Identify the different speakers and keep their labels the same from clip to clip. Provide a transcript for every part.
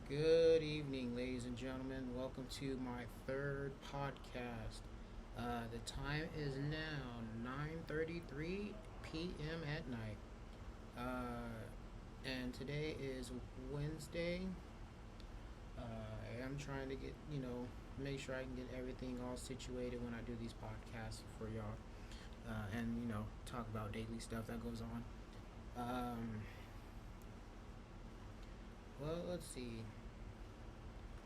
Speaker 1: Good evening, ladies and gentlemen. Welcome to my third podcast. The time is now 9:33 p.m. at night. And today is Wednesday. I'm trying to make sure I can get everything all situated when I do these podcasts for y'all. And, talk about daily stuff that goes on. Um, well, let's see.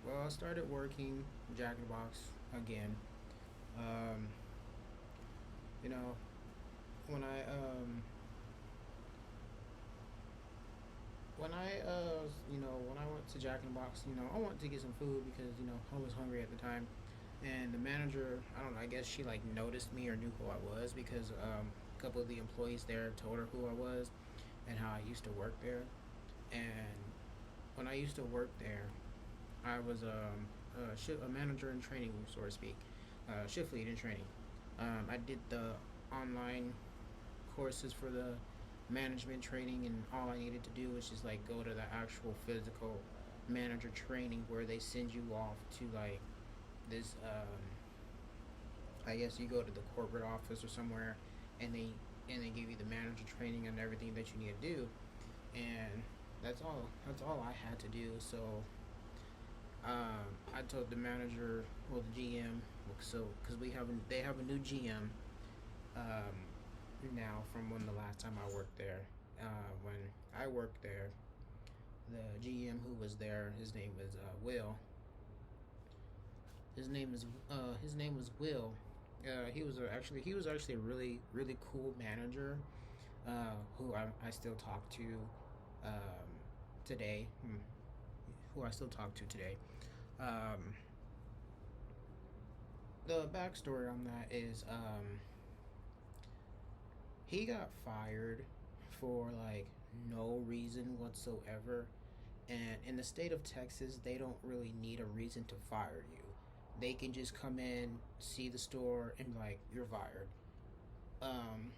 Speaker 1: Well, I started working Jack in the Box again. Um, you know, when I went to Jack in the Box, I wanted to get some food because I was hungry at the time, and the manager, I don't know, I guess she like noticed me or knew who I was because a couple of the employees there told her who I was and how I used to work there, and when I used to work there, I was a manager in training, so to speak, shift lead in training. I did the online courses for the management training, and all I needed to do was just like go to the actual physical manager training where they send you off to like this. I guess you go to the corporate office or somewhere, and they give you the manager training and everything that you need to do, and that's all I had to do. So I told the manager, well, the GM, so because they have a new GM um, now from when the last time I worked there. When I worked there, the GM who was there, his name was Will. His name was Will. He was actually a really cool manager, who I still talk to um, today. Who I still talk to today. Um, the backstory on that is he got fired for like no reason whatsoever. And in the state of Texas, they don't really need a reason to fire you. They can just come in, see the store, and like, you're fired. Um,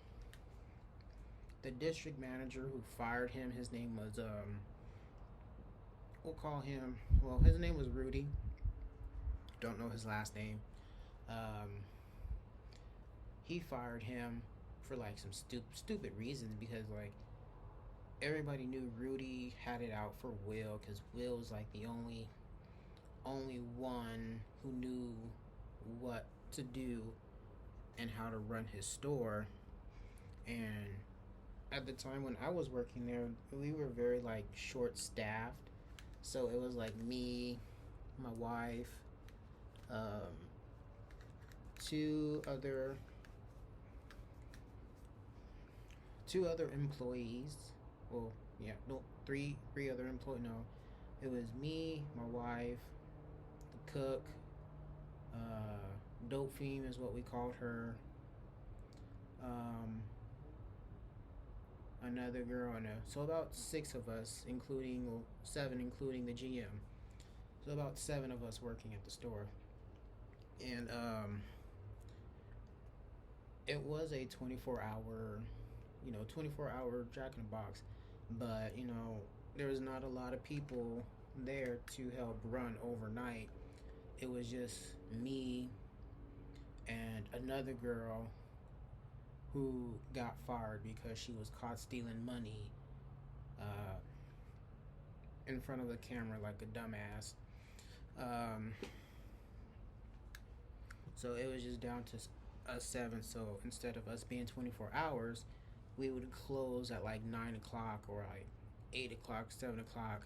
Speaker 1: the district manager who fired him, his name was we'll call him. Well, his name was Rudy. Don't know his last name. Um, he fired him for like some stupid reasons because like everybody knew Rudy had it out for Will because Will was like the only one who knew what to do and how to run his store. And at the time when I was working there, we were very like short staffed. So it was like me, my wife, um, two other two other employees. Well, yeah, no, three other employees. No, it was me, my wife, the cook, dope fiend is what we called her. Um, Another girl, and so about six of us, including, well, seven, including the GM. So about seven of us working at the store, and it was a 24 hour, 24 hour Jack in the Box, but there was not a lot of people there to help run overnight. It was just me and another girl who got fired because she was caught stealing money uh, in front of the camera like a dumbass. Um, so it was just down to us seven. So instead of us being 24 hours, we would close at like 9 o'clock or like 8 o'clock, 7 o'clock.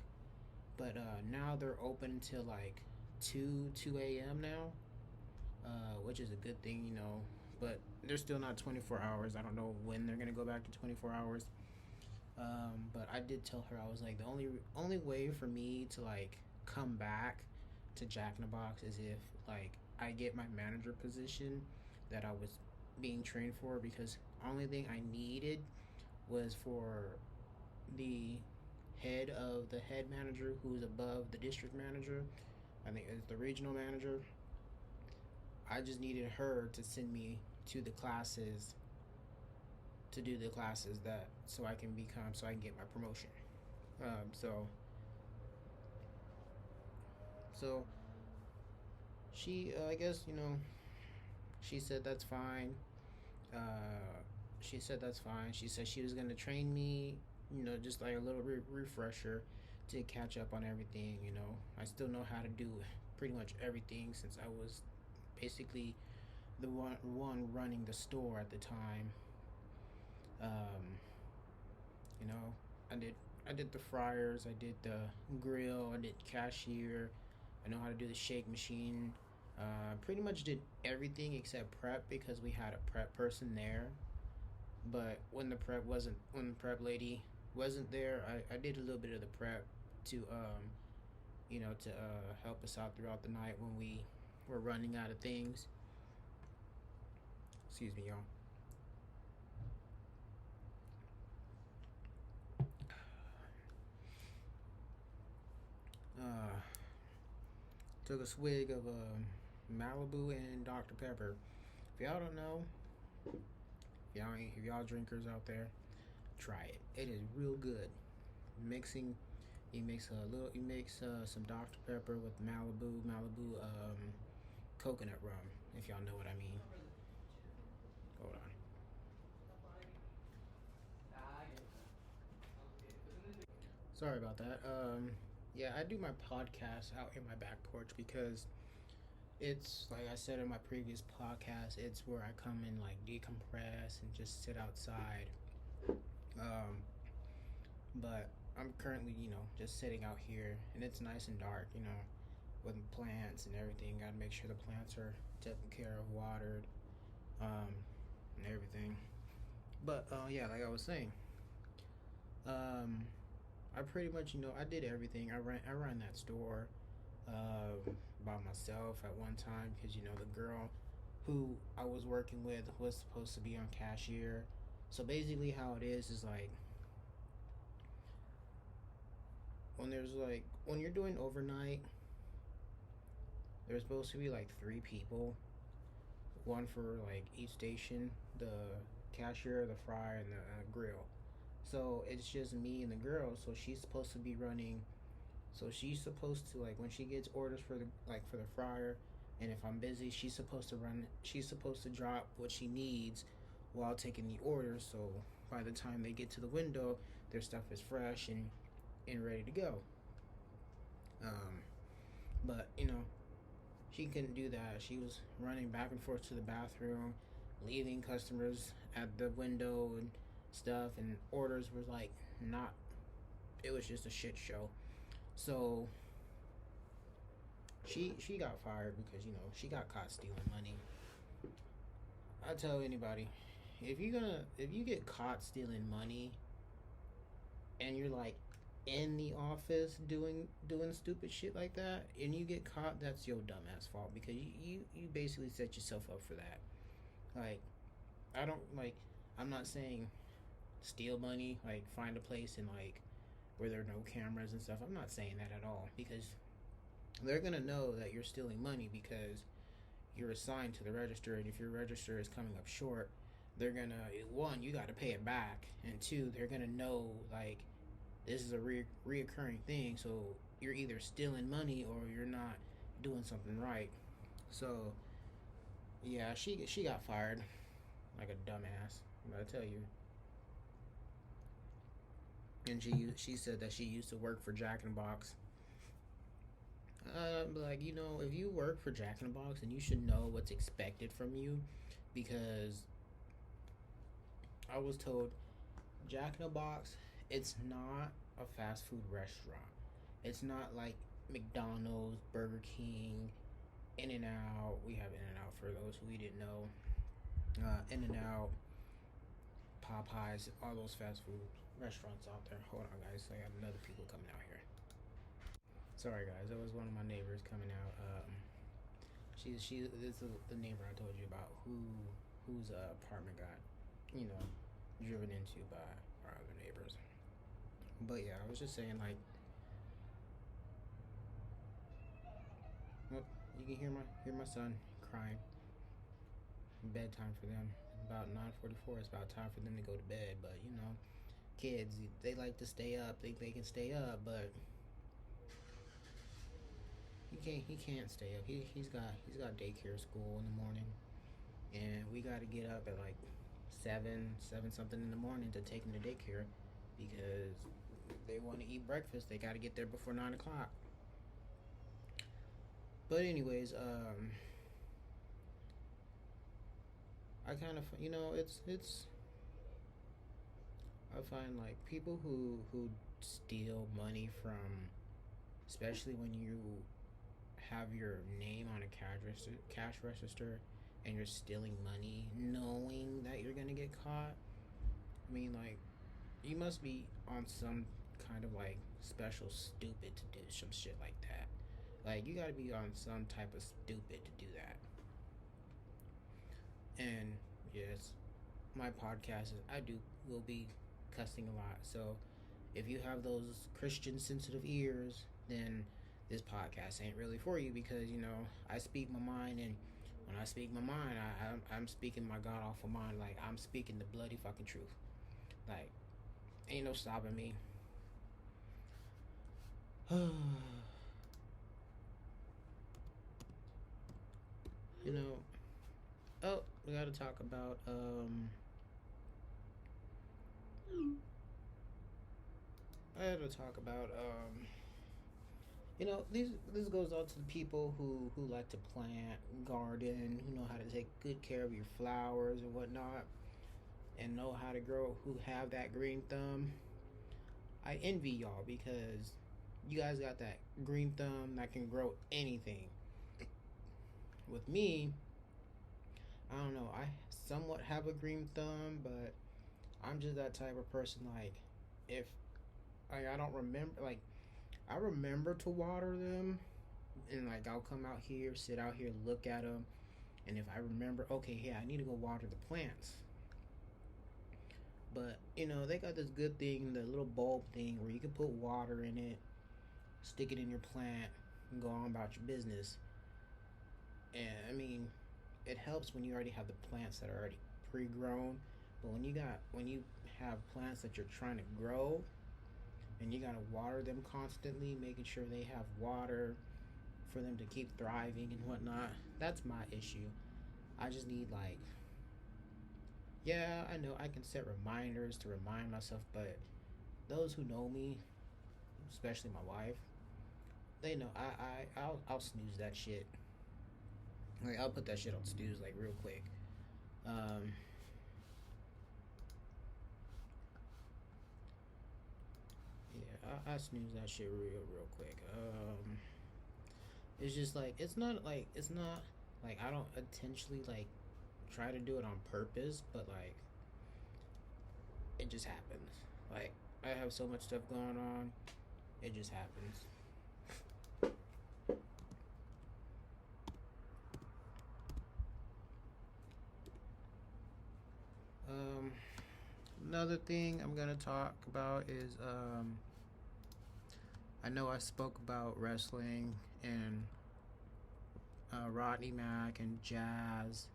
Speaker 1: But now they're open till like two a.m. now, which is a good thing, But they're still not 24 hours. I don't know when they're gonna go back to 24 hours. But I did tell her, I was like, the only way for me to like come back to Jack in the Box is if like I get my manager position that I was being trained for, because only thing I needed was for the head manager who's above the district manager. I think it's the regional manager. I just needed her to send me to the classes to do the classes that so I can get my promotion. So So I guess, she said that's fine. Uh, she said that's fine. She said she was gonna train me, just like a little refresher to catch up on everything. I still know how to do pretty much everything since I was basically the one running the store at the time. Um, you know, I did I did the fryers, I did the grill, I did cashier. I know how to do the shake machine. Pretty much did everything except prep because we had a prep person there. But when the prep lady wasn't there, I did a little bit of the prep to help us out throughout the night when we were running out of things. Excuse me, y'all. Uh, Took a swig of Malibu and Dr Pepper. If y'all don't know, if y'all drinkers out there, try it. It is real good. Mixing, you mix some Dr Pepper with Malibu coconut rum. If y'all know what I mean. Hold on. Sorry about that. Yeah, I do my podcast out in my back porch because it's like I said in my previous podcast. It's where I come and like decompress and just sit outside. Um, but I'm currently, just sitting out here, and it's nice and dark, with plants and everything. Got to make sure the plants are taken care of, watered, um, and everything. But yeah, like I was saying, um, I pretty much, I did everything. I ran that store by myself at one time because the girl who I was working with was supposed to be on cashier. So basically, how it is like when you're doing overnight, there's supposed to be like three people, one for like each station, the cashier, the fryer, and the grill. So it's just me and the girl. So she's supposed to be running. So she's supposed to, like, when she gets orders for the fryer, and if I'm busy, she's supposed to run. She's supposed to drop what she needs while taking the orders. So by the time they get to the window, their stuff is fresh and ready to go. Um, but she couldn't do that. She was running back and forth to the bathroom, leaving customers at the window and stuff, and orders were like not. It was just a shit show. So she got fired because she got caught stealing money. I tell anybody, if you get caught stealing money and you're like in the office doing stupid shit like that and you get caught, that's your dumbass fault because you basically set yourself up for that. Like, I don't like I'm not saying steal money, like find a place and like where there are no cameras and stuff. I'm not saying that at all because they're gonna know that you're stealing money because you're assigned to the register, and if your register is coming up short, they're gonna, one, you got to pay it back, and two, they're gonna know like this is a reoccurring thing. So you're either stealing money or you're not doing something right. So yeah, she got fired like a dumbass. But I tell you, and she said that she used to work for Jack in the Box. Like, if you work for Jack in the Box, then you should know what's expected from you, because I was told Jack in the Box, it's not a fast food restaurant. It's not like McDonald's, Burger King, In and Out. We have In and Out for those who we didn't know. In and Out, Popeyes, all those fast food restaurants out there. Hold on, guys. I got another people coming out here. Sorry, guys. That was one of my neighbors coming out. This is the neighbor I told you about whose apartment got, driven into by our other neighbors. But yeah, I was just saying, like, well, you can hear my son crying. Bedtime for them. About 9:44. It's about time for them to go to bed. But kids, they like to stay up. Think they can stay up, but you he can't stay up. He's got daycare school in the morning, and we got to get up at like seven something in the morning to take him to daycare because they want to eat breakfast. They got to get there before 9 o'clock. But anyways, I kind of it's I find like people who steal money from, especially when you have your name on a cash register and you're stealing money knowing that you're gonna get caught. I mean, like, you must be on some kind of like special stupid to do some shit like that. Like, you gotta be on some type of stupid to do that. And yes, my podcast is I do will be cussing a lot. So if you have those Christian sensitive ears, then this podcast ain't really for you because I speak my mind, and when I speak my mind, I'm speaking my god awful mind. Like, I'm speaking the bloody fucking truth. Like, ain't no stopping me. you know. Oh, we got to talk about I had to talk about these this goes out to the people who like to plant, garden, who know how to take good care of your flowers and whatnot, and know how to grow, who have that green thumb. I envy y'all because you guys got that green thumb that can grow anything. With me, I don't know. I somewhat have a green thumb, but I'm just that type of person. Like, if I don't remember, like, I remember to water them, and like I'll come out here, sit out here, look at them, and if I remember, okay, yeah, I need to go water the plants. But they got this good thing, the little bulb thing, where you can put water in it, stick it in your plant, and go on about your business. And I mean, it helps when you already have the plants that are already pre-grown. But when you have plants that you're trying to grow, and you gotta water them constantly, making sure they have water for them to keep thriving and whatnot. That's my issue. I just need, like, yeah, I know I can set reminders to remind myself, but those who know me, especially my wife, they know I'll snooze that shit. Like, I'll put that shit on snooze like real quick. Um, yeah, I snooze that shit real quick. It's just like it's not like I don't intentionally like try to do it on purpose, but like it just happens. Like, I have so much stuff going on, it just happens. Um, Another thing I'm gonna talk about is I know I spoke about wrestling and Rodney Mack and Jazz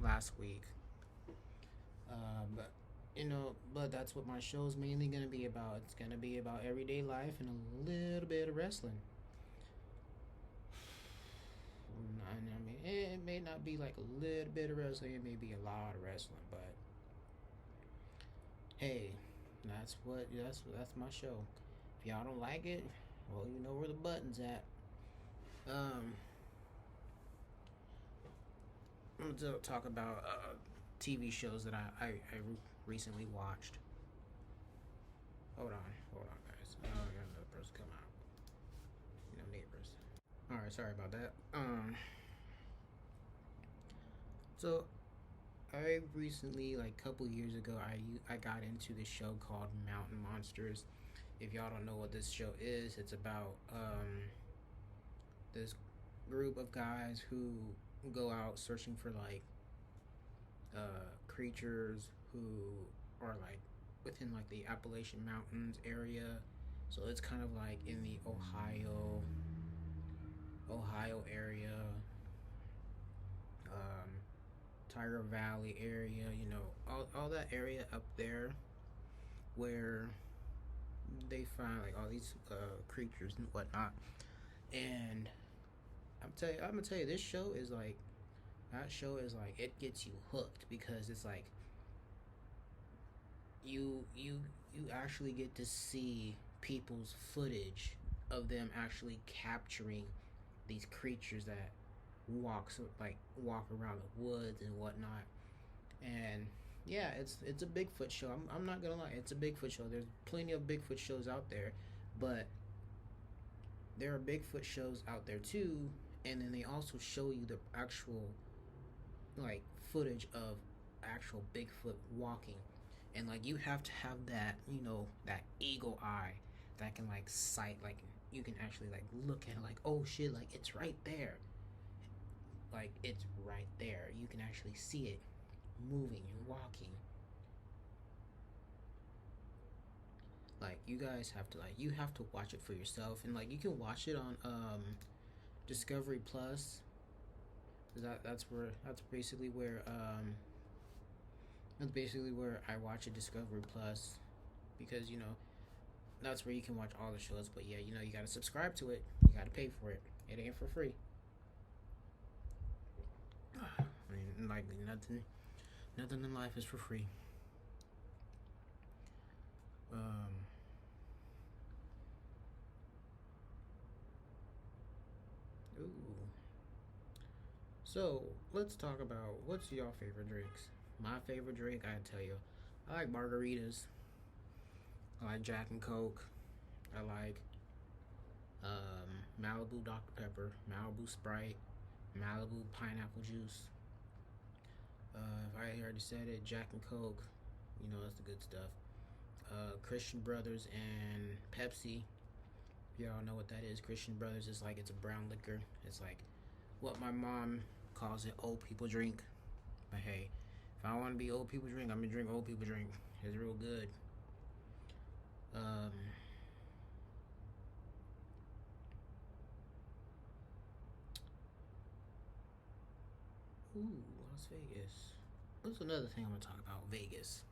Speaker 1: last week. But that's what my show's mainly gonna be about. It's gonna be about everyday life and a little bit of wrestling. I mean, it may not be like a little bit of wrestling. It may be a lot of wrestling, but hey, that's my show. If y'all don't like it, well, you know where the button's at. Um, I'm gonna talk about TV shows that I recently watched. Hold on, guys. Oh, I got another person come out. Neighbors. All right, sorry about that. So I recently, like a couple years ago, I got into this show called Mountain Monsters. If y'all don't know what this show is, it's about this group of guys who go out searching for like creatures who are like within like the Appalachian Mountains area. So it's kind of like in the Ohio area, um, Tiger Valley area, all that area up there where they find like all these creatures and whatnot. And I'm gonna tell you, this show is like that show is like it gets you hooked because it's like you you you actually get to see people's footage of them actually capturing these creatures that walk around the woods and whatnot. And yeah, it's a Bigfoot show. I'm not gonna lie, it's a Bigfoot show. There's plenty of Bigfoot shows out there, but there are Bigfoot shows out there too. And then they also show you the actual like footage of actual Bigfoot walking, and like you have to have that that eagle eye that can like sight like you can actually like look at it like oh shit like it's right there, like it's right there. You can actually see it moving and walking. Like you guys have to you have to watch it for yourself, and like you can watch it on Discovery Plus. That's basically where I watch it, Discovery Plus, because that's where you can watch all the shows. But yeah, you gotta subscribe to it. You gotta pay for it. It ain't for free. I mean, like nothing in life is for free. Um, ooh. So let's talk about what's your favorite drinks. My favorite drink, I tell you, I like margaritas. I like Jack and Coke. I like Malibu Dr Pepper, Malibu Sprite, Malibu pineapple juice. If I already said it, Jack and Coke. That's the good stuff. Christian Brothers and Pepsi. Y'all know what that is. Christian Brothers is like it's a brown liquor. It's like what my mom calls it, old people drink. But hey, if I want to be old people drink, I'm gonna drink old people drink. It's real good. Um, ooh, Las Vegas. What's another thing I'm gonna talk about? Vegas.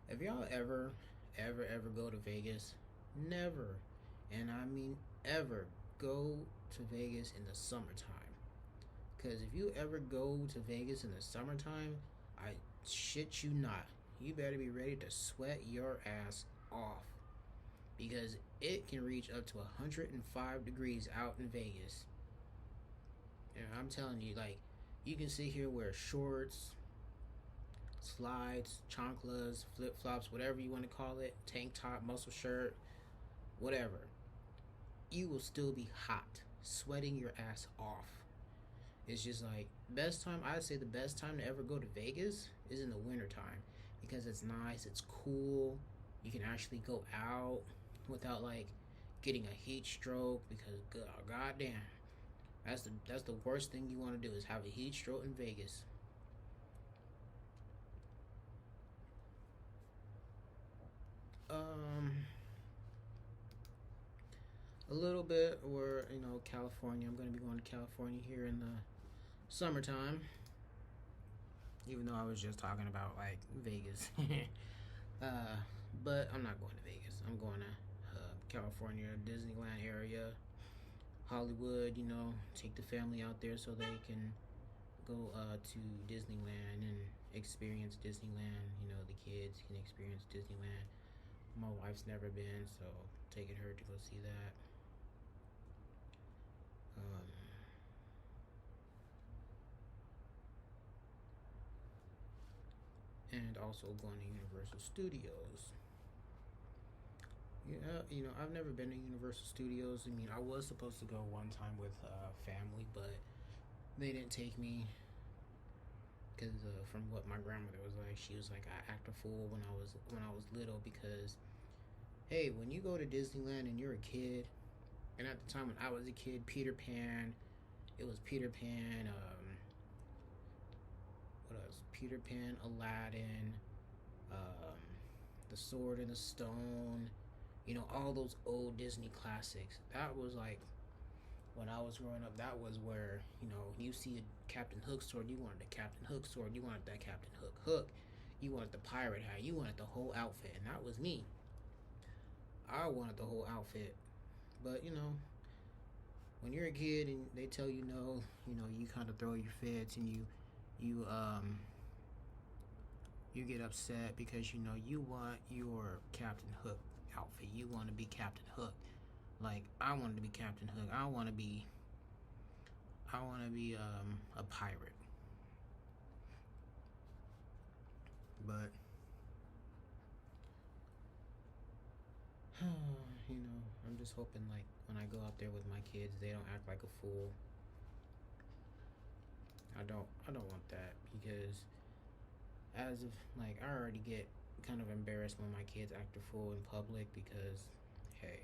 Speaker 1: If y'all ever go to Vegas, never, and I mean ever, go to Vegas in the summertime. Because if you ever go to Vegas in the summertime, I shit you not, you better be ready to sweat your ass off. Because it can reach up to 105 degrees out in Vegas. And I'm telling you, like, you can sit here, wear shorts, slides, chanclas, flip flops, whatever you want to call it, tank top, muscle shirt, whatever. You will still be hot, sweating your ass off. It's just like best time. I'd say the best time to ever go to Vegas is in the wintertime because it's nice, it's cool. You can actually go out without like getting a heat stroke because goddamn, that's the worst thing you want to do is have a heat stroke in Vegas. Um, a little bit, or California. I'm gonna be going to California here in the summertime. Even though I was just talking about like Vegas, uh, but I'm not going to Vegas. I'm going to California, Disneyland area, Hollywood. Take the family out there so they can go to Disneyland and experience Disneyland. The kids can experience Disneyland. My wife's never been, so taking her to go see that. Um, and also going to Universal Studios. Yeah, I've never been to Universal Studios. I mean, I was supposed to go one time with family, but they didn't take me because from what my grandmother was like, she was like, I act a fool when I was little because hey, when you go to Disneyland and you're a kid, and at the time when I was a kid, Peter Pan, it was Peter Pan. What else? Peter Pan, Aladdin, um, The Sword in the Stone. All those old Disney classics. That was like when I was growing up. That was where you see a Captain Hook sword, you wanted the Captain Hook sword, you wanted that Captain Hook hook, you wanted the pirate hat, you wanted the whole outfit, and that was me. I wanted the whole outfit. But when you're a kid and they tell you no, you kind of throw your fits and you you get upset because you want your Captain Hook outfit. You want to be Captain Hook. Like I wanted to be Captain Hook. I want to be a pirate. But I'm just hoping like when I go out there with my kids, they don't act like a fool. I don't want that because as of like I already get kind of embarrassed when my kids act a fool in public because hey,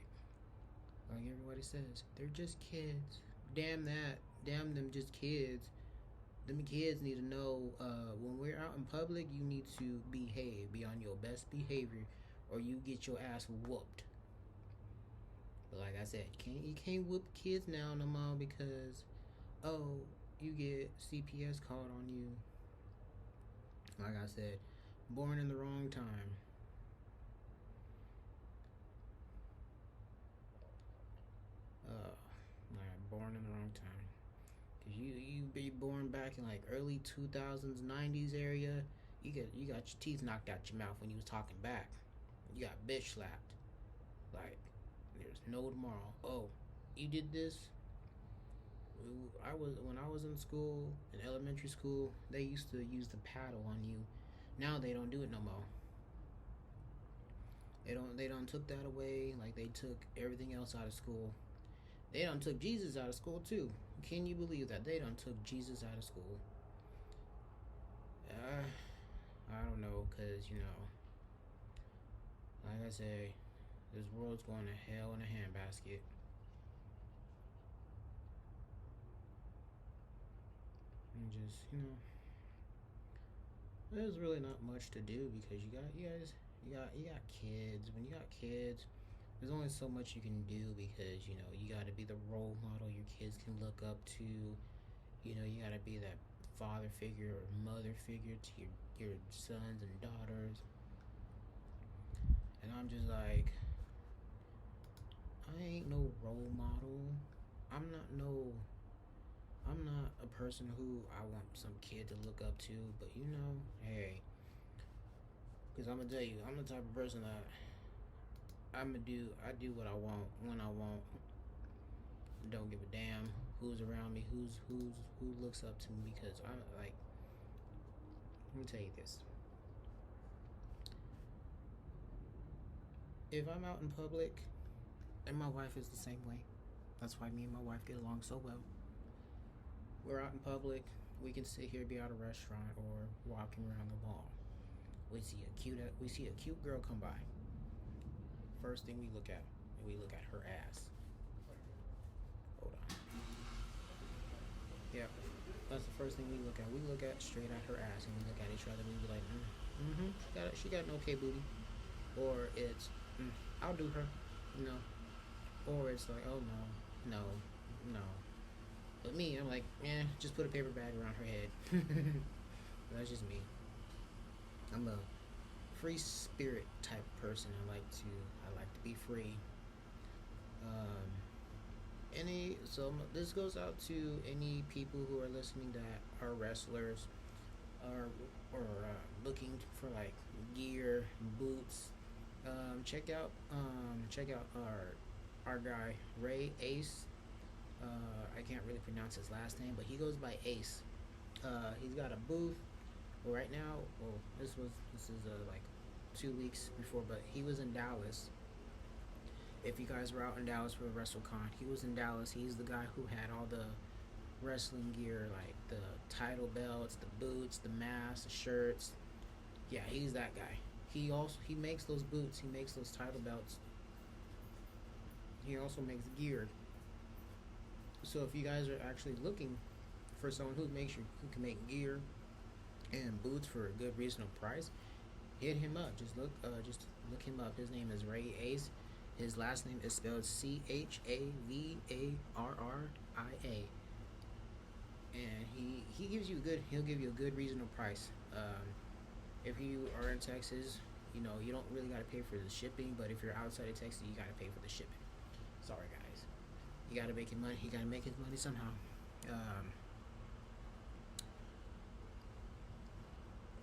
Speaker 1: like everybody says, they're just kids. Damn that. Damn them just kids. Them kids need to know when we're out in public, you need to behave, be on your best behavior, or you get your ass whooped. But like I said, you can't whoop kids now no more because oh you get CPS called on you. Like I said, born in the wrong time. Like born in the wrong time. Cause you be born back in like early 2000s, 90s area. You got your teeth knocked out your mouth when you was talking back. You got bitch slapped. Like there's no tomorrow. Oh, you did this. I was when I was in school, in elementary school, they used to use the paddle on you. Now they don't do it no more. They don't took that away. Like they took everything else out of school. They done took Jesus out of school too. Can you believe that they done took Jesus out of school? Uh, I don't know, cause like I say, this world's going to hell in a handbasket. And just there's really not much to do because you got kids. When you got kids, there's only so much you can do because you got to be the role model your kids can look up to. You got to be that father figure or mother figure to your sons and daughters. And I'm just like, I ain't no role model. I'm not no. I'm not a person who I want some kid to look up to. But hey, because I'm gonna tell you, I'm the type of person that I do what I want when I want. Don't give a damn who's around me, who looks up to me because I'm like. Let me tell you this: if I'm out in public, and my wife is the same way. That's why me and my wife get along so well. We're out in public. We can sit here, be at a restaurant, or walking around the mall. We see a cute girl come by. First thing we look at her ass. Hold on. Yep. That's the first thing we look at. We look at straight at her ass, and we look at each other, and we be like, she got an okay booty, or it's, I'll do her, you know, or it's like, oh no, no, no. But me, I'm like, just put a paper bag around her head. That's just me. I'm a free spirit type of person. I like to be free. Um, this goes out to any people who are listening that are wrestlers or looking for like gear, boots. Check out our guy Ray Ace. I can't really pronounce his last name, but he goes by Ace. He's got a booth right now. Well, this is like 2 weeks before, but he was in Dallas. If you guys were out in Dallas for WrestleCon, he was in Dallas. He's the guy who had all the wrestling gear, like the title belts, the boots, the masks, the shirts. Yeah, he's that guy. He makes those boots. He makes those title belts. He also makes gear. So if you guys are actually looking for someone who can make gear and boots for a good reasonable price, hit him up. Just look him up. His name is Ray Ace. His last name is spelled Chavarria, and he'll give you a good reasonable price. If you are in Texas, You don't really gotta pay for the shipping, but if you're outside of Texas, you gotta pay for the shipping. Sorry, guys. You gotta make it money. You gotta make his money somehow. Um,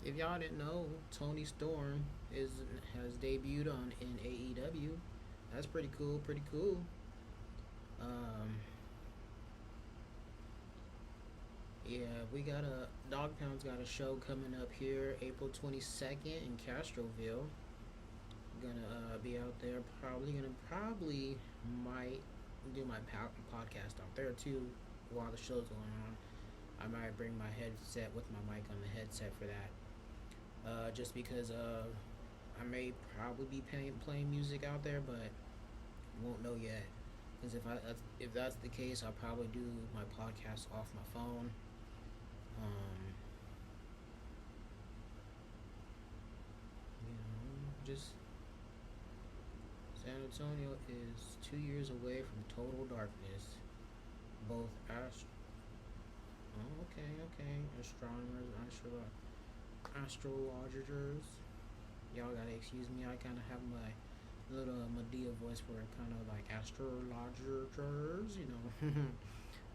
Speaker 1: if y'all didn't know, Tony Storm is has debuted on in AEW. That's pretty cool. Pretty cool. Um, yeah, we got a Dog Pound's got a show coming up here April 22nd in Castroville. Gonna be out there. Probably might do my podcast out there too while the show's going on. I might bring my headset with my mic on the headset for that. Just because I may probably be playing music out there, but won't know yet. Because if that's the case, I'll probably do my podcast off my phone. Um, just San Antonio is 2 years away from total darkness. Both oh, okay. Astronomers, astrologers. Y'all gotta excuse me. I kind of have my little Medea voice where it kind of like astrologers.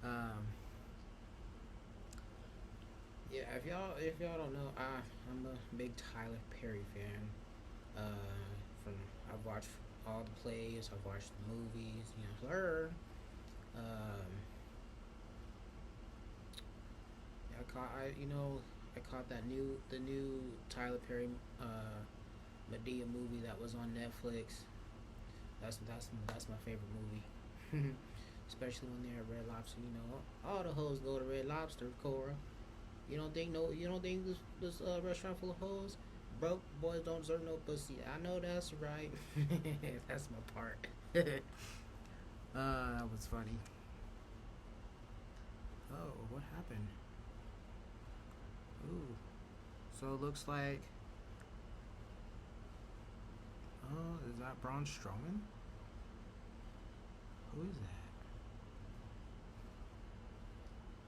Speaker 1: um, yeah. If y'all don't know, I'm a big Tyler Perry fan. From I've watched all the plays. I've watched the movies. Her. Um, I caught the new Tyler Perry Medea movie that was on Netflix. That's my favorite movie. Especially when they're at Red Lobster. All the hoes go to Red Lobster, Cora. You don't think this restaurant full of hoes? Broke boys don't deserve no pussy. I know that's right. That's my part. That was funny. Oh, what happened? Ooh. So it looks like. Oh, is that Braun Strowman? Who is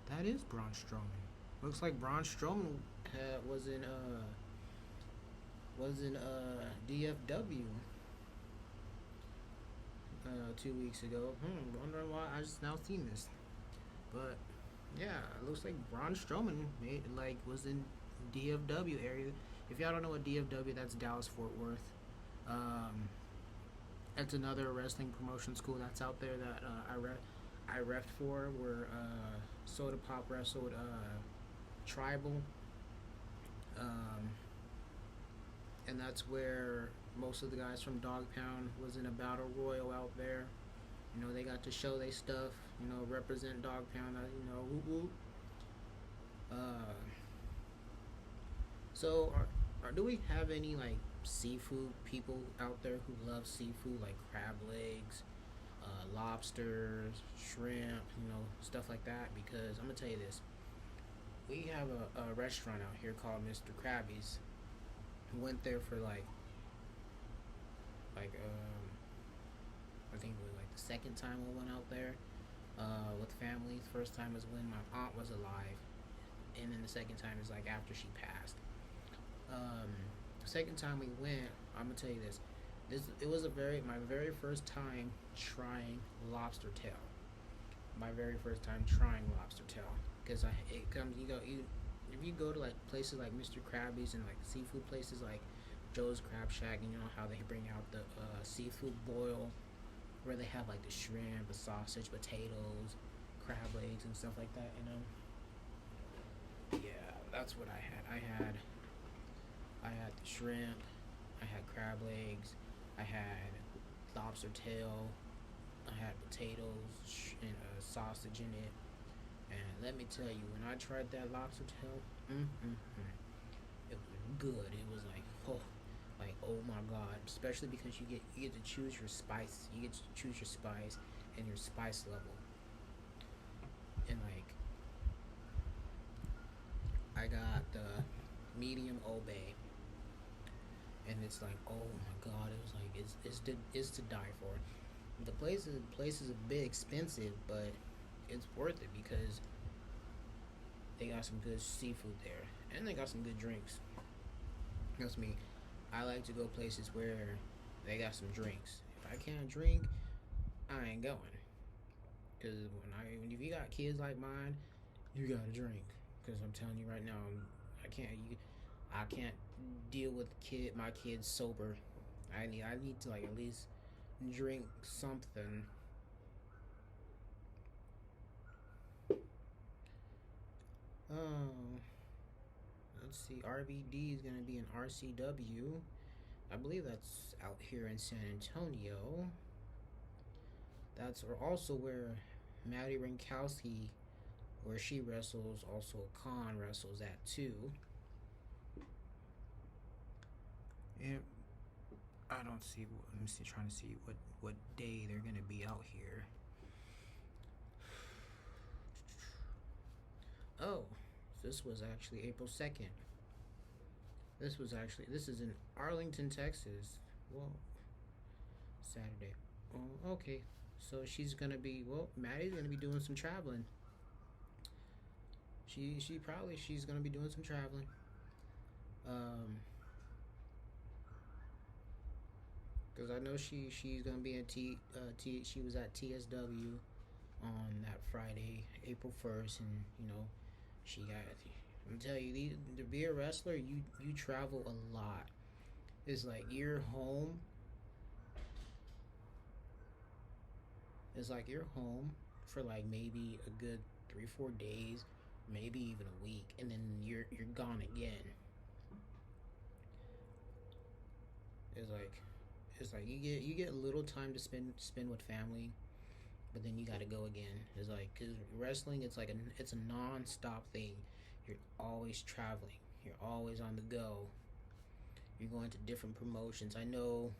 Speaker 1: that? That is Braun Strowman. Looks like Braun Strowman was in DFW 2 weeks ago. Wondering why I just now seen this. But yeah, it looks like Braun Strowman was in DFW area. If y'all don't know what DFW, that's Dallas Fort Worth. Um, that's another wrestling promotion school that's out there that I refed for, where Soda Pop wrestled Tribal, um, and that's where most of the guys from Dog Pound was in a battle royal out there. They got to show their stuff. Represent Dog Pound. Whoop whoop. Uh, so, do we have any seafood people out there who love seafood, like crab legs, lobsters, shrimp, stuff like that? Because I'm gonna tell you this: we have a restaurant out here called Mr. Krabby's. Went there for I think it was the second time we went out there with family. The first time was when my aunt was alive, and then the second time is after she passed. Second time we went, I'm gonna tell you this. It was my very first time trying lobster tail. My very first time trying lobster tail, because it comes if you go to places like Mr. Krabby's and seafood places like Joe's Crab Shack, and how they bring out the seafood boil, where they have the shrimp, the sausage, potatoes, crab legs, and stuff like that. Yeah, that's what I had. I had the shrimp, I had crab legs, I had lobster tail, I had potatoes and sausage in it. And let me tell you, when I tried that lobster tail, it was good. It was oh my god! Especially because you get to choose your spice. You get to choose your spice and your spice level. And I got the medium Old Bay, and it's oh my god! It was it's to die for. The place is a bit expensive, but it's worth it because they got some good seafood there, and they got some good drinks. That's me. I like to go places where they got some drinks. If I can't drink, I ain't going. Cause if you got kids like mine, you gotta drink. Cause I'm telling you right now, I can't deal with my kids sober. I need to like at least drink something. Oh, let's see. RVD is gonna be in RCW. I believe that's out here in San Antonio. That's also where Maddie Rinkowski, where she wrestles, also Khan wrestles at too. And I don't see. Let me see. Trying to see what day they're gonna be out here. Oh, this was actually April 2nd. This is in Arlington, Texas. Well, Saturday. Oh, okay. So Maddie's gonna be doing some traveling. She's gonna be doing some traveling. Um, because I know she's gonna be in she was at TSW on that Friday, April 1st, and she got. I'm telling you, to be a wrestler, you travel a lot. It's like you're home. It's like you're home for like maybe a good 3 4 days, maybe even a week, and then you're gone again. It's like you get a little time to spend with family, but then you got to go again. It's like because wrestling, it's a non-stop thing. You're always traveling. You're always on the go. You're going to different promotions. I know,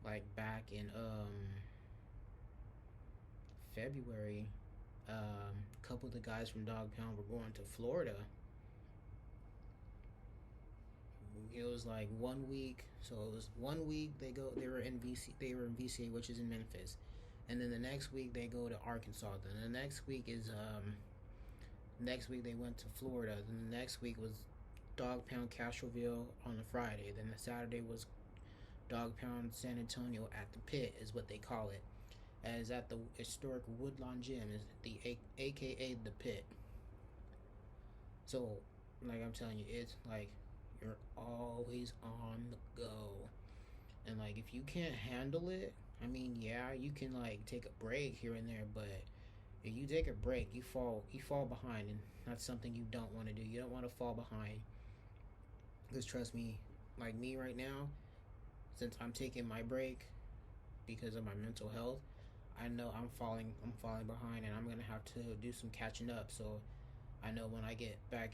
Speaker 1: like back in February, a couple of the guys from Dog Pound were going to Florida. It was like 1 week. So it was 1 week they were in VCA, which is in Memphis. And then the next week they go to Arkansas. Then the next week they went to Florida. Then the next week was Dog Pound Castroville on the Friday. Then the Saturday was Dog Pound San Antonio at the Pit is what they call it. As at the historic Woodlawn Gym is the AKA the Pit. So like I'm telling you, it's like you're always on the go. And like if you can't handle it, I mean, yeah, you can like take a break here and there, but if you take a break, you fall behind, and that's something you don't want to do. You don't want to fall behind. Because trust me, like me right now, since I'm taking my break because of my mental health, I know I'm falling behind, and I'm gonna have to do some catching up. So I know when I get back,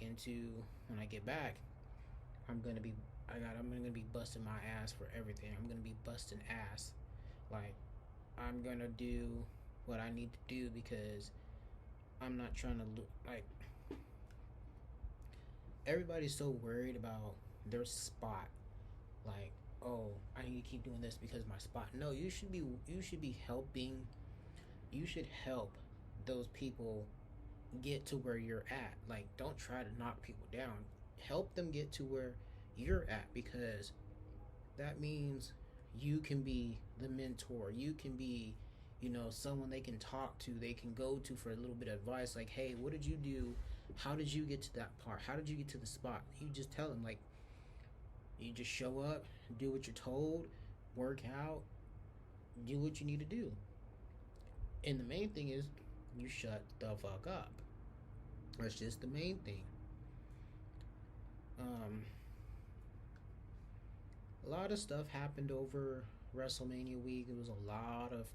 Speaker 1: I'm gonna be I'm gonna be busting my ass for everything. I'm gonna be busting ass. Like I'm gonna do what I need to do because I'm not trying to like everybody's so worried about their spot. Like, oh, I need to keep doing this because my spot. No, you should be helping. You should help those people get to where you're at. Like, don't try to knock people down. Help them get to where you're at because that means you can be the mentor. You can be, someone they can talk to, they can go to for a little bit of advice. Like, hey, what did you do? How did you get to that part? How did you get to the spot? You just tell them, like, you just show up, do what you're told, work out, do what you need to do. And the main thing is, you shut the fuck up. That's just the main thing. Um, a lot of stuff happened over WrestleMania week. There was a lot of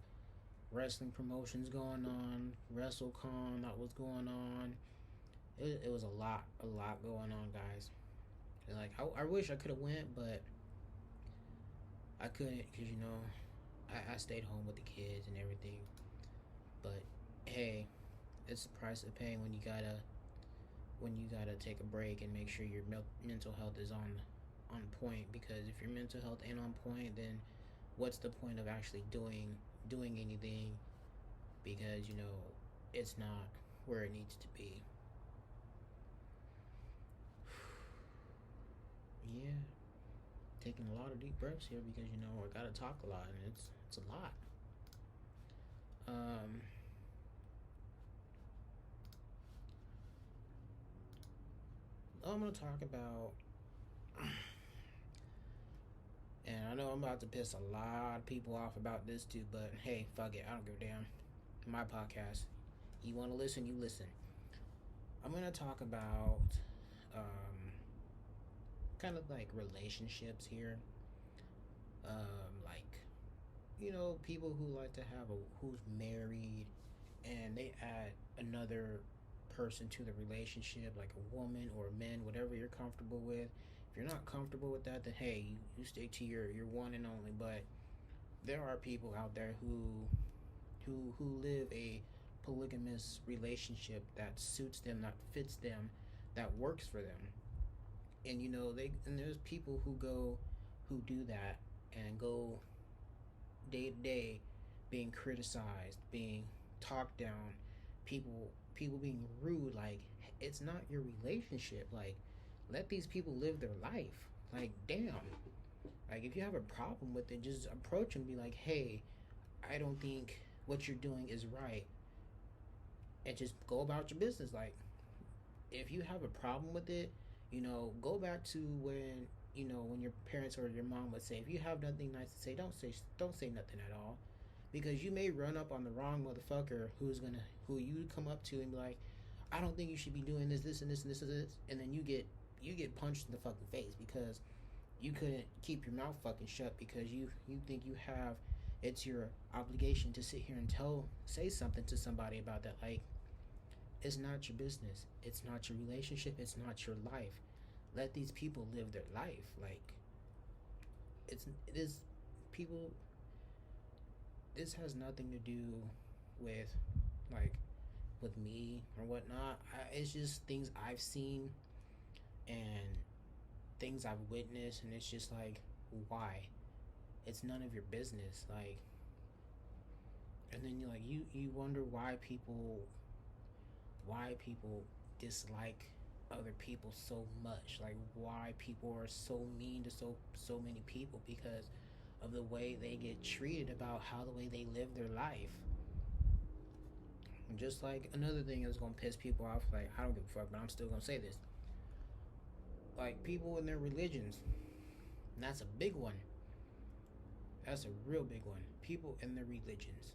Speaker 1: wrestling promotions going on. WrestleCon that was going on. It was a lot going on, guys. And like I wish I could have went, but I couldn't because I stayed home with the kids and everything. But hey, it's the price of paying when you gotta take a break and make sure your mental health is on point. Because if your mental health ain't on point, then what's the point of actually doing anything? Because it's not where it needs to be. Yeah. taking a lot of deep breaths here because I gotta talk a lot and it's a lot. Um, I'm gonna talk about, and I know I'm about to piss a lot of people off about this too, but hey, fuck it, I don't give a damn. My podcast, you want to listen, you listen. I'm gonna talk about, um, kind of like relationships here. Like people who like to have a who's married and they add another person to the relationship, like a woman or a man, whatever you're comfortable with. If you're not comfortable with that, then hey, you stick to your one and only. But there are people out there who live a polygamous relationship that suits them, that fits them, that works for them. And there's people who do that and go day to day being criticized, being talked down, people being rude. Like, it's not your relationship. Like, let these people live their life. Like, damn. Like, if you have a problem with it, just approach and be like, hey, I don't think what you're doing is right, and just go about your business. Like, if you have a problem with it, go back to when your parents or your mom would say, if you have nothing nice to say, don't say nothing at all, because you may run up on the wrong motherfucker who you come up to and be like, I don't think you should be doing this and this and this and this, and then you get punched in the fucking face because you couldn't keep your mouth fucking shut because you think it's your obligation to sit here and say something to somebody about that. Like, it's not your business. It's not your relationship. It's not your life. Let these people live their life. Like, it is people. This has nothing to do with like with me or whatnot. It's just things I've seen and things I've witnessed, and it's just like, why? It's none of your business. Like, and then you wonder why people dislike other people so much. Like, why people are so mean to so many people, because of the way they get treated, about how the way they live their life. And just like another thing that's gonna piss people off, like, I don't give a fuck, but I'm still gonna say this. Like, people in their religions. And that's a big one. That's a real big one. People in their religions.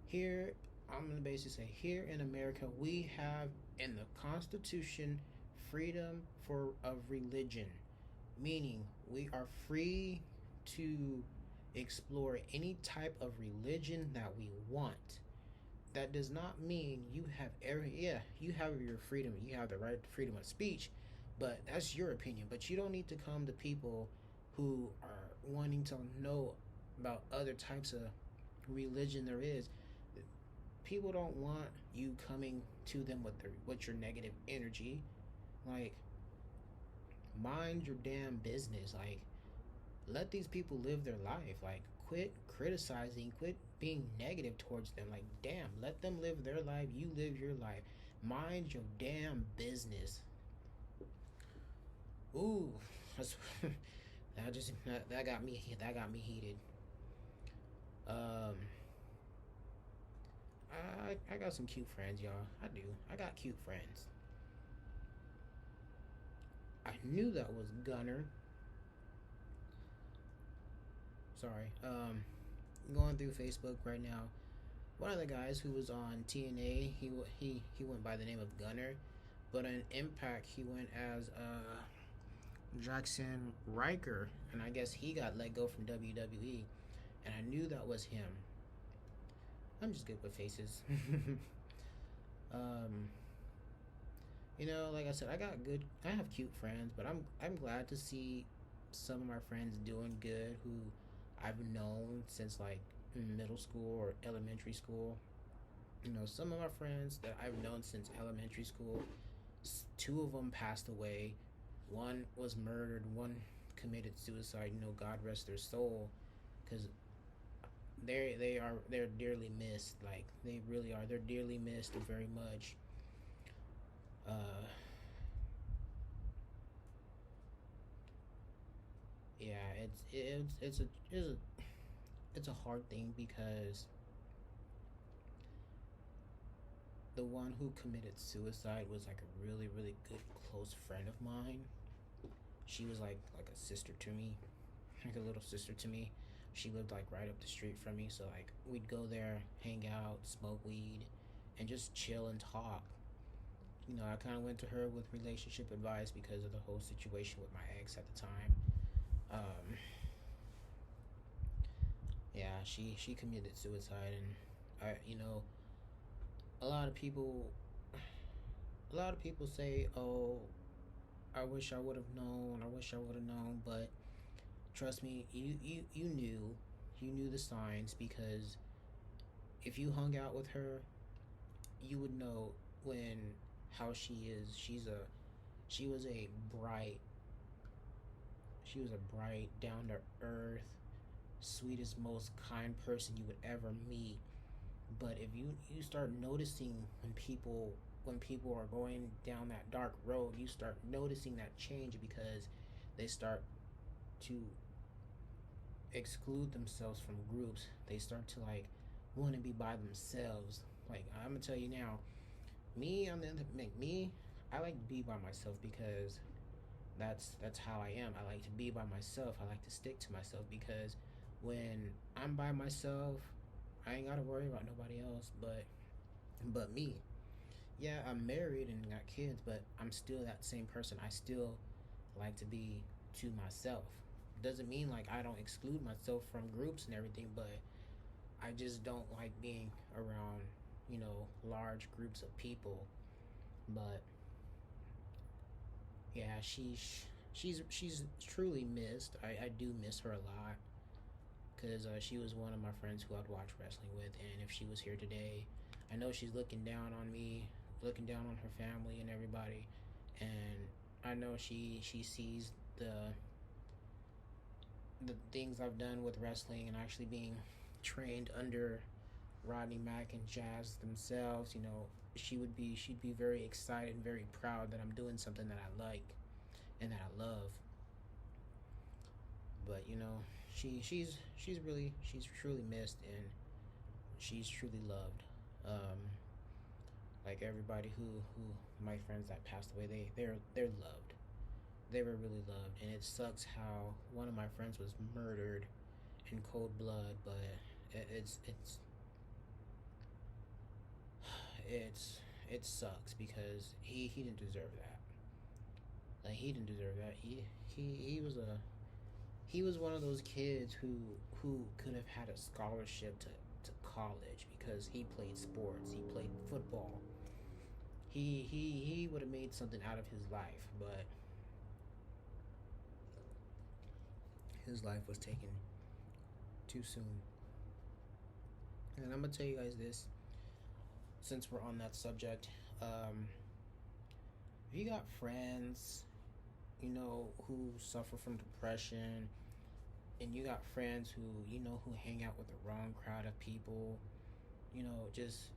Speaker 1: Here, I'm gonna basically say, here in America, we have in the Constitution freedom of religion, meaning we are free to explore any type of religion that we want. That does not mean you have your freedom, you have the right to freedom of speech, but that's your opinion. But you don't need to come to people who are wanting to know about other types of religion there is. People don't want you coming to them with your negative energy. Like, mind your damn business. Like, let these people live their life. Like, quit criticizing, quit being negative towards them. Like, damn, let them live their life, you live your life. Mind your damn business. Ooh, that's, that got me heated. um I got some cute friends, y'all. I got cute friends. I knew that was Gunner. Sorry. Going through Facebook right now. One of the guys who was on TNA, he went by the name of Gunner, but on Impact he went as Jackson Riker, and I guess he got let go from WWE, and I knew that was him. I'm just good with faces. um, like I said, I have cute friends, but I'm glad to see some of my friends doing good who I've known since like middle school or elementary school. Some of my friends that I've known since elementary school, two of them passed away. One was murdered. One committed suicide. God rest their soul, because they're dearly missed. Like, they really are. They're dearly missed very much. Uh, yeah, it's a hard thing because the one who committed suicide was like a really really good close friend of mine. She was like a sister to me, like a little sister to me. She lived like right up the street from me, so like we'd go there, hang out, smoke weed, and just chill and talk. You know, I kind of went to her with relationship advice because of the whole situation with my ex at the time. Um, yeah, she committed suicide, and you know, a lot of people, a lot of people say, "Oh, I wish I would have known. I wish I would have known." But trust me, you knew the signs because if you hung out with her, you would know when how she is. She was a bright, she was a bright, down to earth, sweetest, most kind person you would ever meet. But if you start noticing when people are going down that dark road, you start noticing that change because they start to exclude themselves from groups. They start to like want to be by themselves. Like I'm gonna tell you now, me on the me, I like to be by myself because that's how I am. I like to be by myself. I like to stick to myself because when I'm by myself, I ain't gotta worry about nobody else but me. Yeah, I'm married and got kids, but I'm still that same person. I still like to be to myself. Doesn't mean like I don't exclude myself from groups and everything, but I just don't like being around, large groups of people. But yeah, she's truly missed. I do miss her a lot because she was one of my friends who I'd watch wrestling with, and if she was here today, I know she's looking down on me, looking down on her family and everybody, and I know she sees the things I've done with wrestling and actually being trained under Rodney Mack and Jazz themselves. She'd be very excited and very proud that I'm doing something that I like and that I love. But she's truly missed and she's truly loved. Um, like everybody who my friends that passed away, they're loved. They were really loved, and it sucks how one of my friends was murdered in cold blood. But it's it's it sucks because he didn't deserve that. Like he didn't deserve that. He was one of those kids who could have had a scholarship to college because he played sports. He played football. He would have made something out of his life, but his life was taken too soon. And I'm gonna tell you guys this, since we're on that subject. If you got friends, who suffer from depression, and you got friends who hang out with the wrong crowd of people, just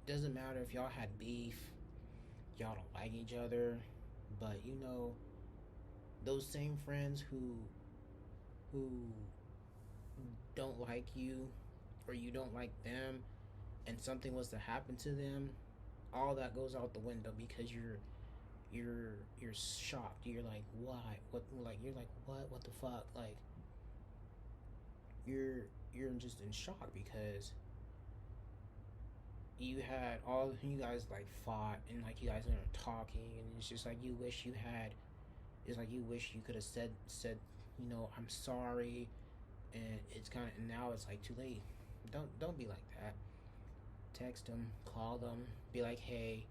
Speaker 1: doesn't matter if y'all had beef, y'all don't like each other, but those same friends who don't like you or you don't like them and something was to happen to them, all that goes out the window because you're shocked. You're like, why? What? Like you're like, what the fuck? Like you're just in shock because you guys like fought and like you guys are talking and it's just like you wish you had. It's like you wish you could have said I'm sorry, and it's kind of, and now it's like too late. Don't be like that. Text them, call them, be like, hey,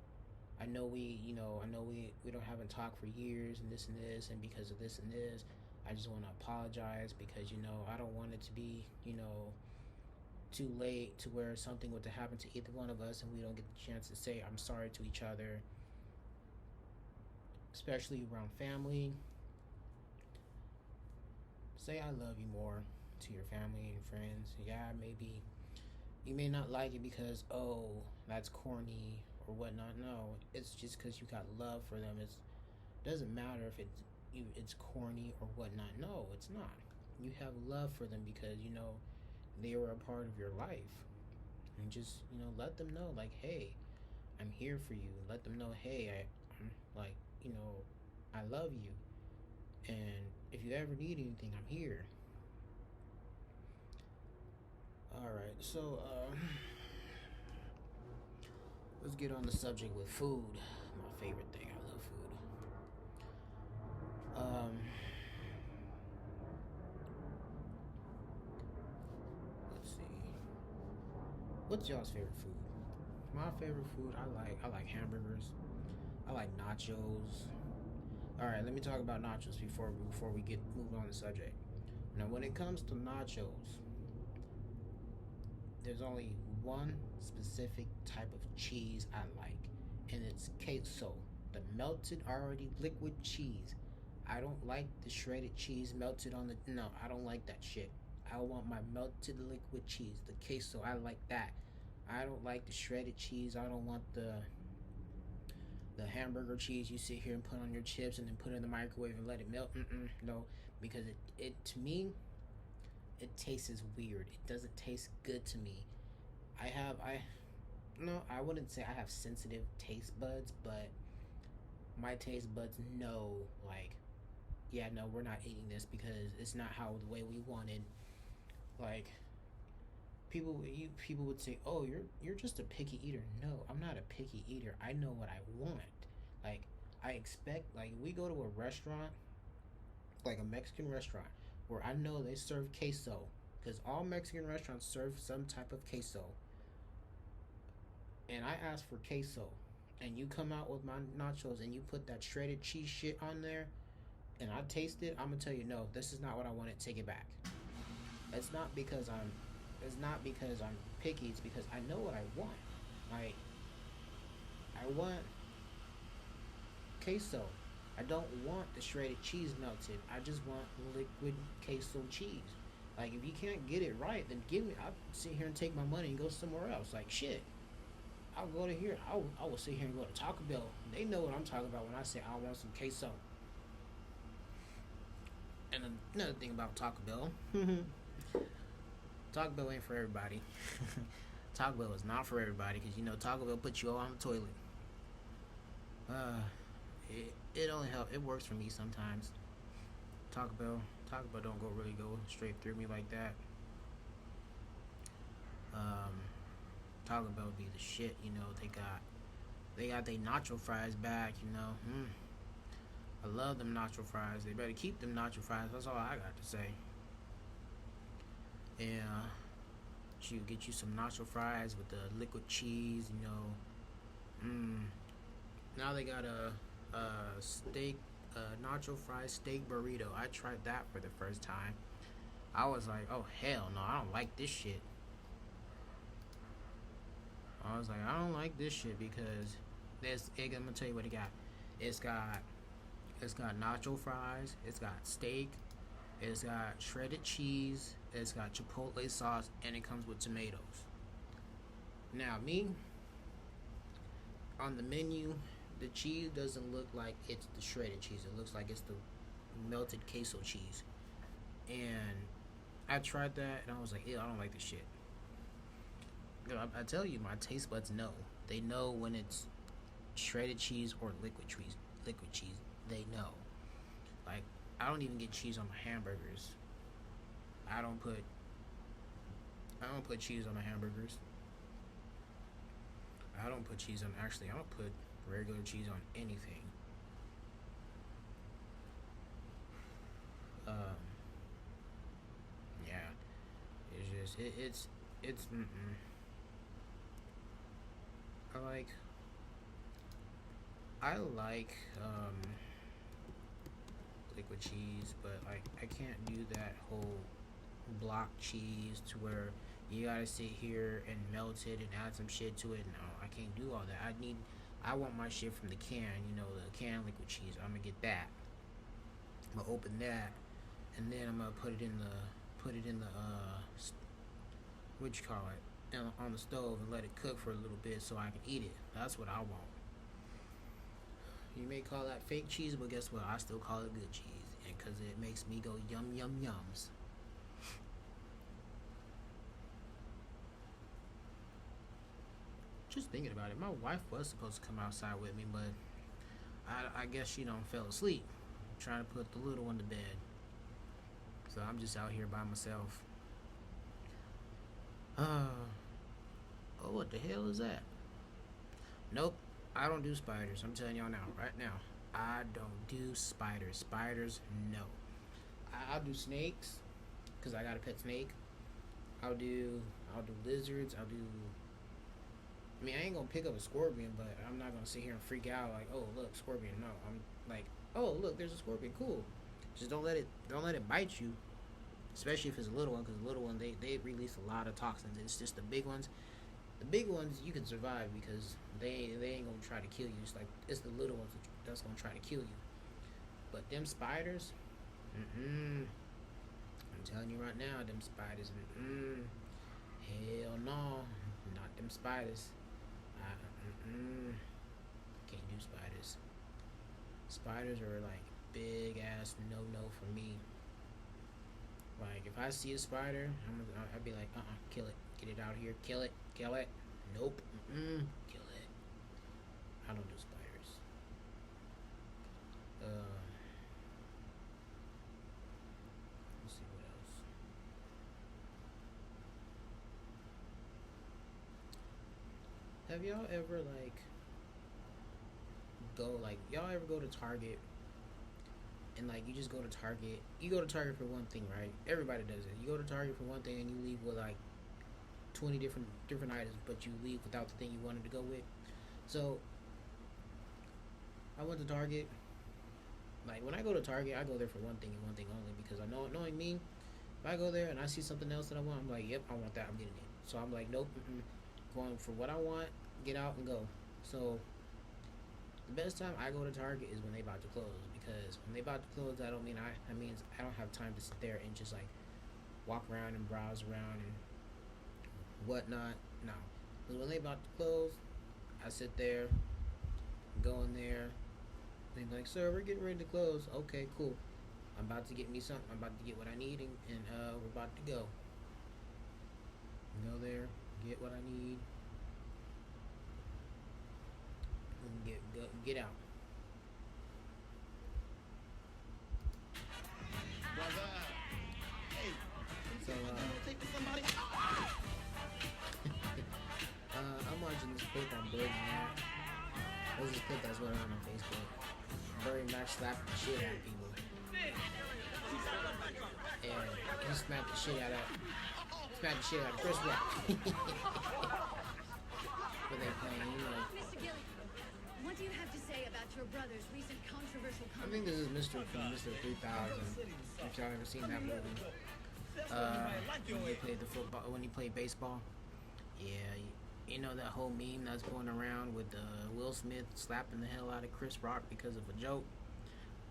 Speaker 1: I know we don't haven't talked for years and this, and because of this and this, I just want to apologize because I don't want it to be too late to where something would to happen to either one of us and we don't get the chance to say I'm sorry to each other, especially around family. Say I love you more to your family and friends. Yeah, maybe you may not like it because, oh, that's corny or whatnot. No, it's just because you got love for them. It doesn't matter if it's it's corny or whatnot. No, it's not. You have love for them because they were a part of your life, and just let them know like, hey, I'm here for you. Let them know, hey, I'm like, I love you, and if you ever need anything, I'm here. All right, so let's get on the subject with food. My favorite thing. I love food. Let's see. What's y'all's favorite food? My favorite food, I like hamburgers. I like nachos. All right, let me talk about nachos before we get moved on the subject. Now, when it comes to nachos, there's only one specific type of cheese I like, and it's queso, the melted already liquid cheese. I don't like the shredded cheese melted on the. No, I don't like that shit. I want my melted liquid cheese, the queso. I like that. I don't like the shredded cheese. I don't want the hamburger cheese you sit here and put on your chips and then put it in the microwave and let it melt. No, because it to me it tastes weird. It doesn't taste good to me. I no, I wouldn't say I have sensitive taste buds, but my taste buds know like, yeah, no, we're not eating this because it's not how the way we wanted. Like people would say, "Oh, you're just a picky eater." No, I'm not a picky eater. I know what I want. Like I expect like we go to a restaurant, like a Mexican restaurant, where I know they serve queso because all Mexican restaurants serve some type of queso, and I ask for queso, and you come out with my nachos and you put that shredded cheese shit on there, and I taste it, I'm gonna tell you no, this is not what I wanted. Take it back. It's not because I'm it's not because I'm picky. It's because I know what I want. Like I want queso. I don't want the shredded cheese melted. I just want liquid queso cheese. Like if you can't get it right, then give me. I'll sit here and take my money and go somewhere else. Like shit, I'll go to here. I will sit here and go to Taco Bell. They know what I'm talking about when I say I want some queso. And another thing about Taco Bell, Taco Bell ain't for everybody. Taco Bell is not for everybody because Taco Bell puts you all on the toilet. Uh, it only help. It works for me sometimes. Taco Bell, Taco Bell don't go straight through me like that. Um, Taco Bell be the shit. They got their nacho fries back. I love them nacho fries. They better keep them nacho fries. That's all I got to say. Yeah, you get you some nacho fries with the liquid cheese. Now they got a steak, nacho fries steak burrito. I tried that for the first time. I was like, oh hell no, I don't like this shit. I was like, I don't like this shit because I'm gonna tell you what it got. It's got it's got nacho fries. It's got steak. It's got shredded cheese. It's got chipotle sauce, and it comes with tomatoes. Now me on the menu, the cheese doesn't look like it's the shredded cheese. It looks like it's the melted queso cheese. And I tried that, and I was like, ew, I don't like this shit. I tell you, my taste buds know. They know when it's shredded cheese or liquid cheese. Liquid cheese, they know. Like I don't even get cheese on my hamburgers. I don't put I don't put cheese on my hamburgers. I don't put cheese on. Actually, I don't put regular cheese on anything. Um, yeah, it's just it's. I like I like liquid cheese, but like I can't do that whole block cheese to where you gotta sit here and melt it and add some shit to it. No, I can't do all that. I want my shit from the can. The can liquid cheese. I'm gonna get that. I'm gonna open that, and then I'm gonna put it in the what you call it, on the stove and let it cook for a little bit so I can eat it. That's what I want. You may call that fake cheese, but guess what? I still call it good cheese, and because it makes me go yum yum yums. Just thinking about it, my wife was supposed to come outside with me, but I guess she don't fell asleep trying to put the little one to bed. So I'm just out here by myself. Oh, what the hell is that? Nope, I don't do spiders. I'm telling y'all now, right now. I don't do spiders. Spiders, no. I'll do snakes, cause I got a pet snake. I'll do lizards. I'll do. I mean, I ain't gonna pick up a scorpion, but I'm not gonna sit here and freak out like, oh look, scorpion. No, I'm like, oh look, there's a scorpion. Cool. Just don't let it bite you, especially if it's a little one, because the little one they release a lot of toxins. It's just the big ones. The big ones you can survive because they ain't gonna try to kill you. It's like it's the little ones that's gonna try to kill you. But them spiders, I'm telling you right now, them spiders, hell no, not them spiders. I, can't do spiders. Spiders are like big ass no no for me. Like if I see a spider, I'd be like, kill it, get it out of here, kill it. Nope, kill it. I don't do spiders. Let's see what else. Have y'all ever y'all ever go to Target and like you just go to Target, you go to Target for one thing, right? Everybody does it. You go to Target for one thing and you leave with like 20 different items, but you leave without the thing you wanted to go with. So I went to Target. Like when I go to Target, I go there for one thing and one thing only because I know, knowing me, if I go there and I see something else that I want, I'm like, yep, I want that. I'm getting it. So I'm like, nope, going for what I want. Get out and go. So the best time I go to Target is when they about to close because when they about to close, that don't mean that means I don't have time to sit there and just like walk around and browse around and whatnot. No, because when they about to close, I sit there, go in there. They be like, sir, we're getting ready to close. Okay, cool. I'm about to get me something. I'm about to get what I need, and we're about to go. Go there, get what I need, and get out. So I'm watching this clip on Bird Mac. There's this clip that's going on Facebook. Bird Mac slapping the shit out of people, and he smacked the shit out of Chris Rock. But they playing,
Speaker 2: Mr. Gilligan, what do you have to say about your brother's recent controversial
Speaker 1: I
Speaker 2: comment?
Speaker 1: think this is Mr. from Mr. 3000. If y'all ever seen that movie, when he played the football, when he played baseball, yeah, you know that whole meme that's going around with Will Smith slapping the hell out of Chris Rock because of a joke.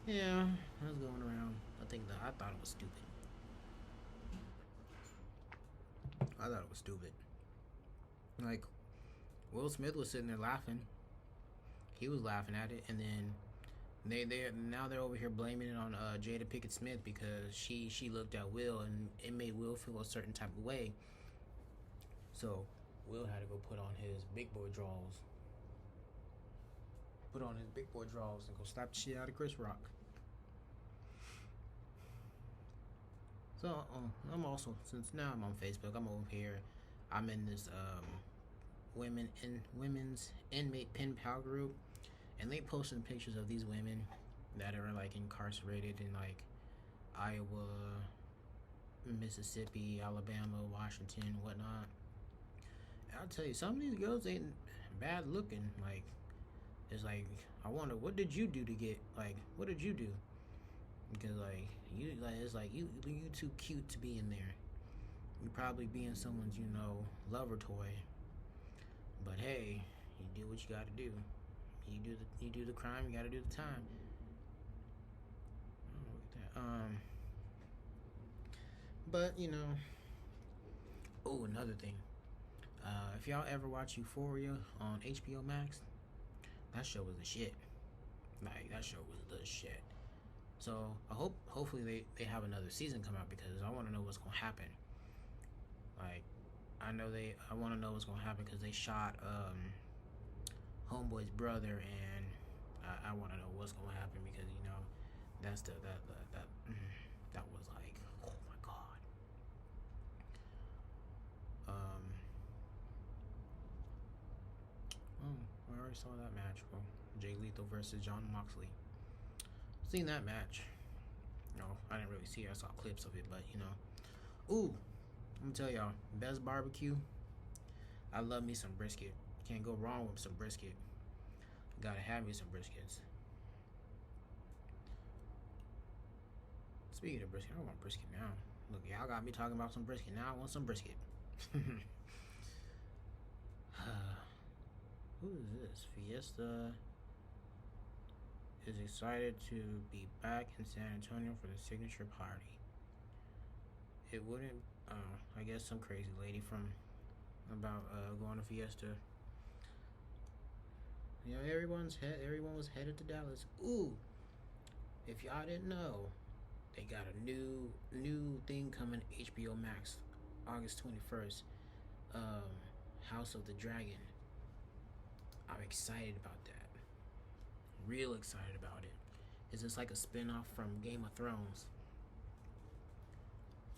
Speaker 1: Yeah, that was going around. I thought it was stupid. I thought it was stupid. Like Will Smith was sitting there laughing. He was laughing at it, and then they're over here blaming it on Jada Pinkett Smith because she looked at Will and it made Will feel a certain type of way. So Will had to go put on his big boy draws. And go slap the shit out of Chris Rock. So I'm also, since now I'm on Facebook, I'm over here. I'm in this women's inmate pen pal group, and they posting pictures of these women that are like incarcerated in like Iowa, Mississippi, Alabama, Washington, whatnot. And I'll tell you, some of these girls ain't bad looking. Like, it's like, I wonder, what did you do to get, like, what did you do? Because it's like you too cute to be in there. You probably being someone's lover toy. But hey, you do what you got to do. You do the crime. You got to do the time. Oh, look at that. But oh, another thing. If y'all ever watch Euphoria on HBO Max, that show was the shit. Like that show was the shit. So I hopefully they have another season come out because I want to know what's gonna happen. Like I want to know what's gonna happen because they shot Homeboy's brother, and I want to know what's gonna happen because that's that was like, oh my god. Oh, I already saw that match. Well, Jay Lethal versus John Moxley. Seen that match. No, I didn't really see it. I saw clips of it, but Ooh, I'm gonna tell y'all, best barbecue. I love me some brisket. Can't go wrong with some brisket. Gotta have me some briskets. Speaking of brisket, I want brisket now. Look, y'all got me talking about some brisket. Now I want some brisket. Who is this? Fiesta is excited to be back in San Antonio for the signature party. It wouldn't, I guess some crazy lady from about going to Fiesta. Everyone was headed to Dallas. Ooh, if y'all didn't know, they got a new thing coming to HBO Max, August 21st. House of the Dragon. I'm excited about that. Real excited about it. It's just like a spin-off from Game of Thrones.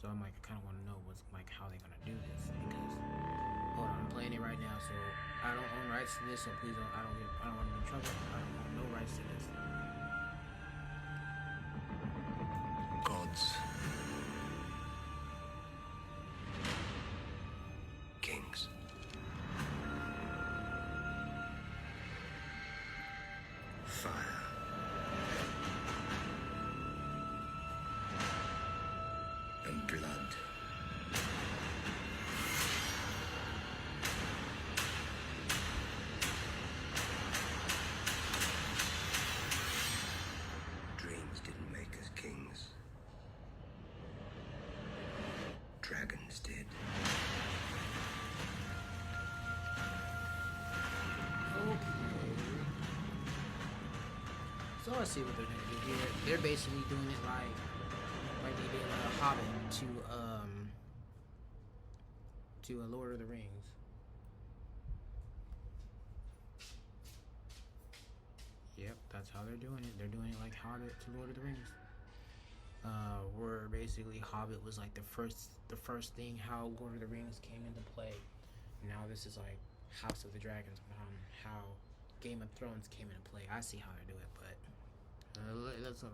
Speaker 1: So I'm like, I kind of want to know what's like how they're gonna do this because hold on, I'm playing it right now, so I don't own rights to this, so please don't. I don't want to be in trouble. I don't own no rights to this.
Speaker 3: Gods. Kings. Fire. And blood. Dreams didn't make us kings. Dragons did.
Speaker 1: Okay. So I see what they're gonna do here. They're basically doing it like they did Hobbit to Lord of the Rings. Yep, that's how they're doing it. They're doing it like Hobbit to Lord of the Rings. Where basically Hobbit was like the first thing how Lord of the Rings came into play. Now this is like House of the Dragons, how Game of Thrones came into play. I see how they do it, but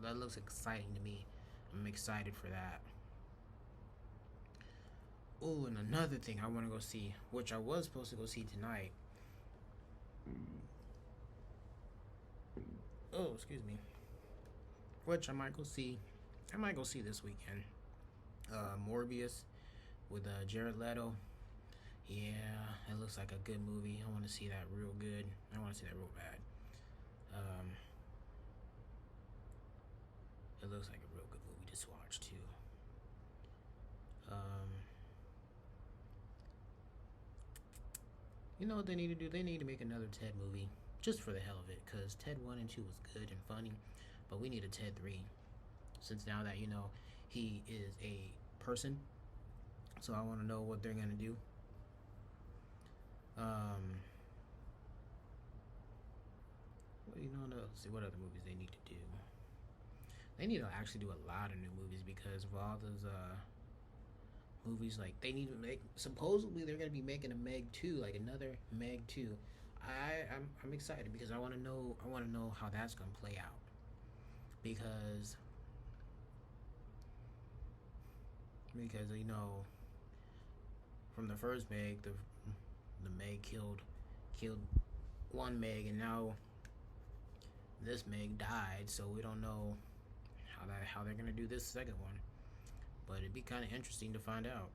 Speaker 1: that looks exciting to me. I'm excited for that. Oh, and another thing I want to go see, which I was supposed to go see tonight. Oh, excuse me. Which I might go see. I might go see this weekend. Morbius with Jared Leto. Yeah, it looks like a good movie. I want to see that real good. I want to see that real bad. It looks like a real good movie to watch too. You know what they need to do? They need to make another Ted movie just for the hell of it, because Ted 1 and 2 was good and funny, but we need a Ted 3 since now that he is a person. So I want to know what they're gonna do. Let's see what other movies they need to do. They need to actually do a lot of new movies because of all those movies. Like they need to make. Supposedly they're gonna be making a Meg 2, like another Meg 2. I'm excited because I want to know how that's gonna play out because from the first Meg, the Meg killed one Meg, and now this Meg died, so we don't know how they're gonna do this second one. But it'd be kind of interesting to find out.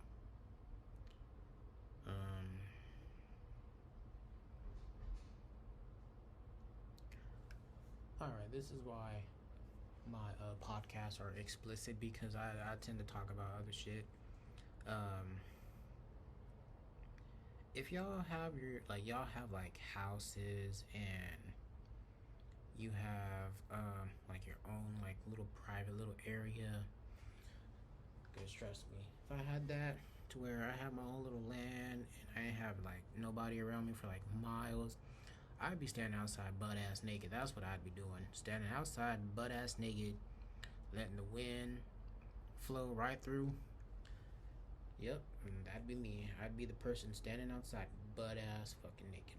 Speaker 1: Alright, this is why my podcasts are explicit, because I tend to talk about other shit. If y'all have y'all have like houses and You have like your own like little private little area. Because trust me, if I had that to where I have my own little land and I have like nobody around me for like miles, I'd be standing outside butt ass naked. That's what I'd be doing. Standing outside butt ass naked, letting the wind flow right through. Yep, and that'd be me. I'd be the person standing outside butt ass fucking naked.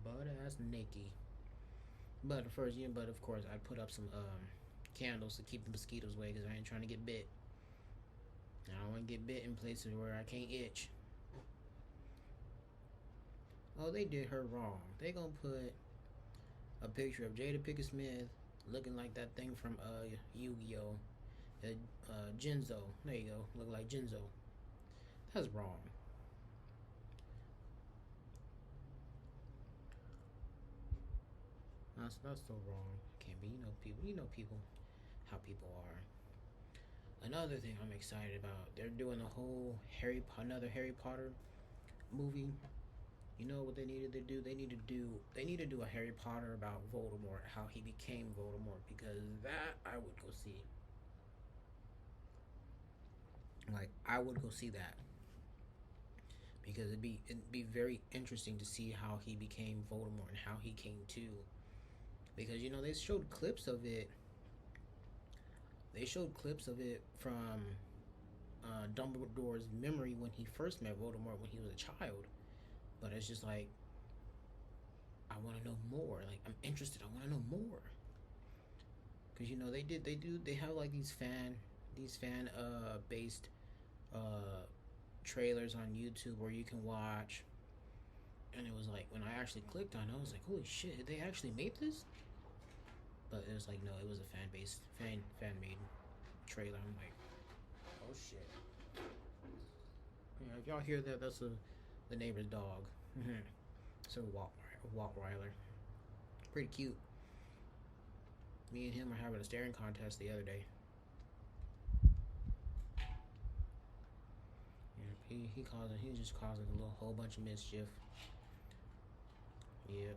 Speaker 1: Butt ass naked. But first, yeah, but of course, I'd put up some candles to keep the mosquitoes away because I ain't trying to get bit. I don't want to get bit in places where I can't itch. Oh, they did her wrong. They gonna put a picture of Jada Pinkett Smith looking like that thing from Yu-Gi-Oh! Jinzo. There you go. Look like Jinzo. That's wrong. That's so wrong. Can't be. You know people. How people are. Another thing I'm excited about. They're doing a whole another Harry Potter movie. You know what they needed to do? They need to do a Harry Potter about Voldemort, how he became Voldemort, because that I would go see. Like I would go see that. Because it'd be very interesting to see how he became Voldemort and how he came to. Because they showed clips of it. They showed clips of it from Dumbledore's memory when he first met Voldemort when he was a child. But it's just like, I want to know more. Like, I'm interested. I want to know more. Because they have like these fan based trailers on YouTube where you can watch. And it was like, when I actually clicked on it, I was like, holy shit, they actually made this? But it was like, no, it was a fan made trailer. I'm like, oh shit. Yeah, if y'all hear that, that's the neighbor's dog. So Rottweiler. Pretty cute. Me and him are having a staring contest the other day. Yeah, he's just causing a whole bunch of mischief. Yeah.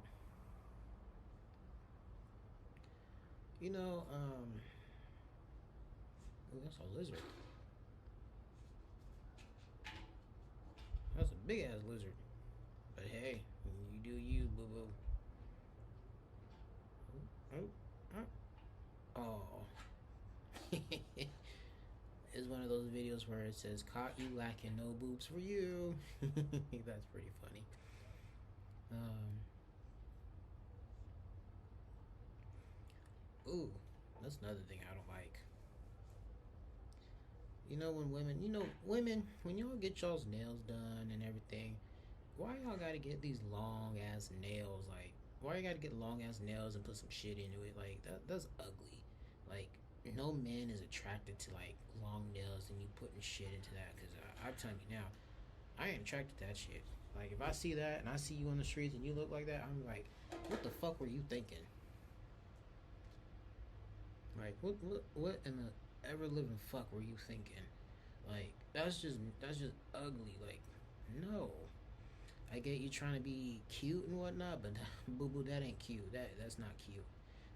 Speaker 1: Ooh, that's a lizard. That's a big ass lizard. But hey, you do you, boo boo. Oh. It's one of those videos where it says, caught you lacking, no boobs for you. That's pretty funny. Ooh, that's another thing I don't like. When y'all get y'all's nails done and everything, why y'all gotta get these long ass nails? Like, why you gotta get long ass nails and put some shit into it? Like, that's ugly. Like, no man is attracted to like long nails and you putting shit into that. Cause I'm telling you now, I ain't attracted to that shit. Like, if I see that and I see you on the streets and you look like that, I'm like, what the fuck were you thinking? Like, what in the ever living fuck were you thinking? Like, that's just ugly. Like, no. I get you trying to be cute and whatnot, but boo boo, that ain't cute. That's not cute.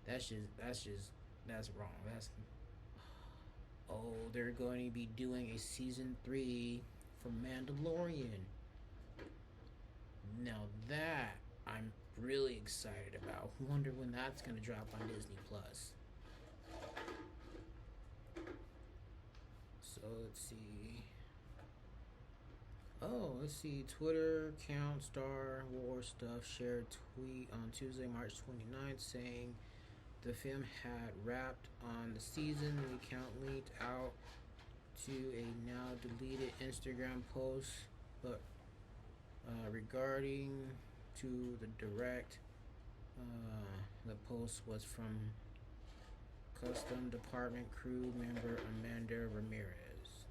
Speaker 1: That's wrong. They're going to be doing a season 3 for Mandalorian. Now that I'm really excited about. Wonder when that's gonna drop on Disney Plus. So let's see. Oh, let's see. Twitter account Star Wars stuff shared tweet on Tuesday, March 29th saying the film had wrapped on the season. The account linked out to a now deleted Instagram post, but regarding to the direct, the post was from Custom Department crew member Amanda Ramirez.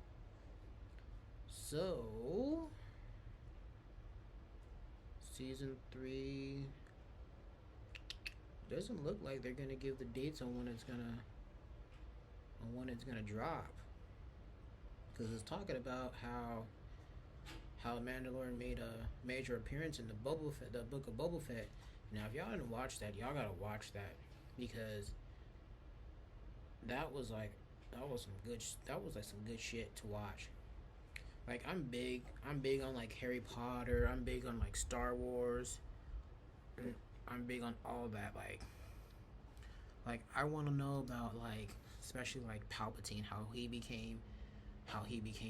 Speaker 1: So, season 3 doesn't look like they're gonna give the dates on when it's gonna drop. Because it's talking about how Mandalorian made a major appearance in the book of Boba Fett. Now, if y'all didn't watch that, y'all gotta watch that because that was like that was like some good shit to watch. Like I'm big on like Harry Potter. I'm big on like Star Wars. I'm big on all that. Like I want to know about like especially like Palpatine, how he became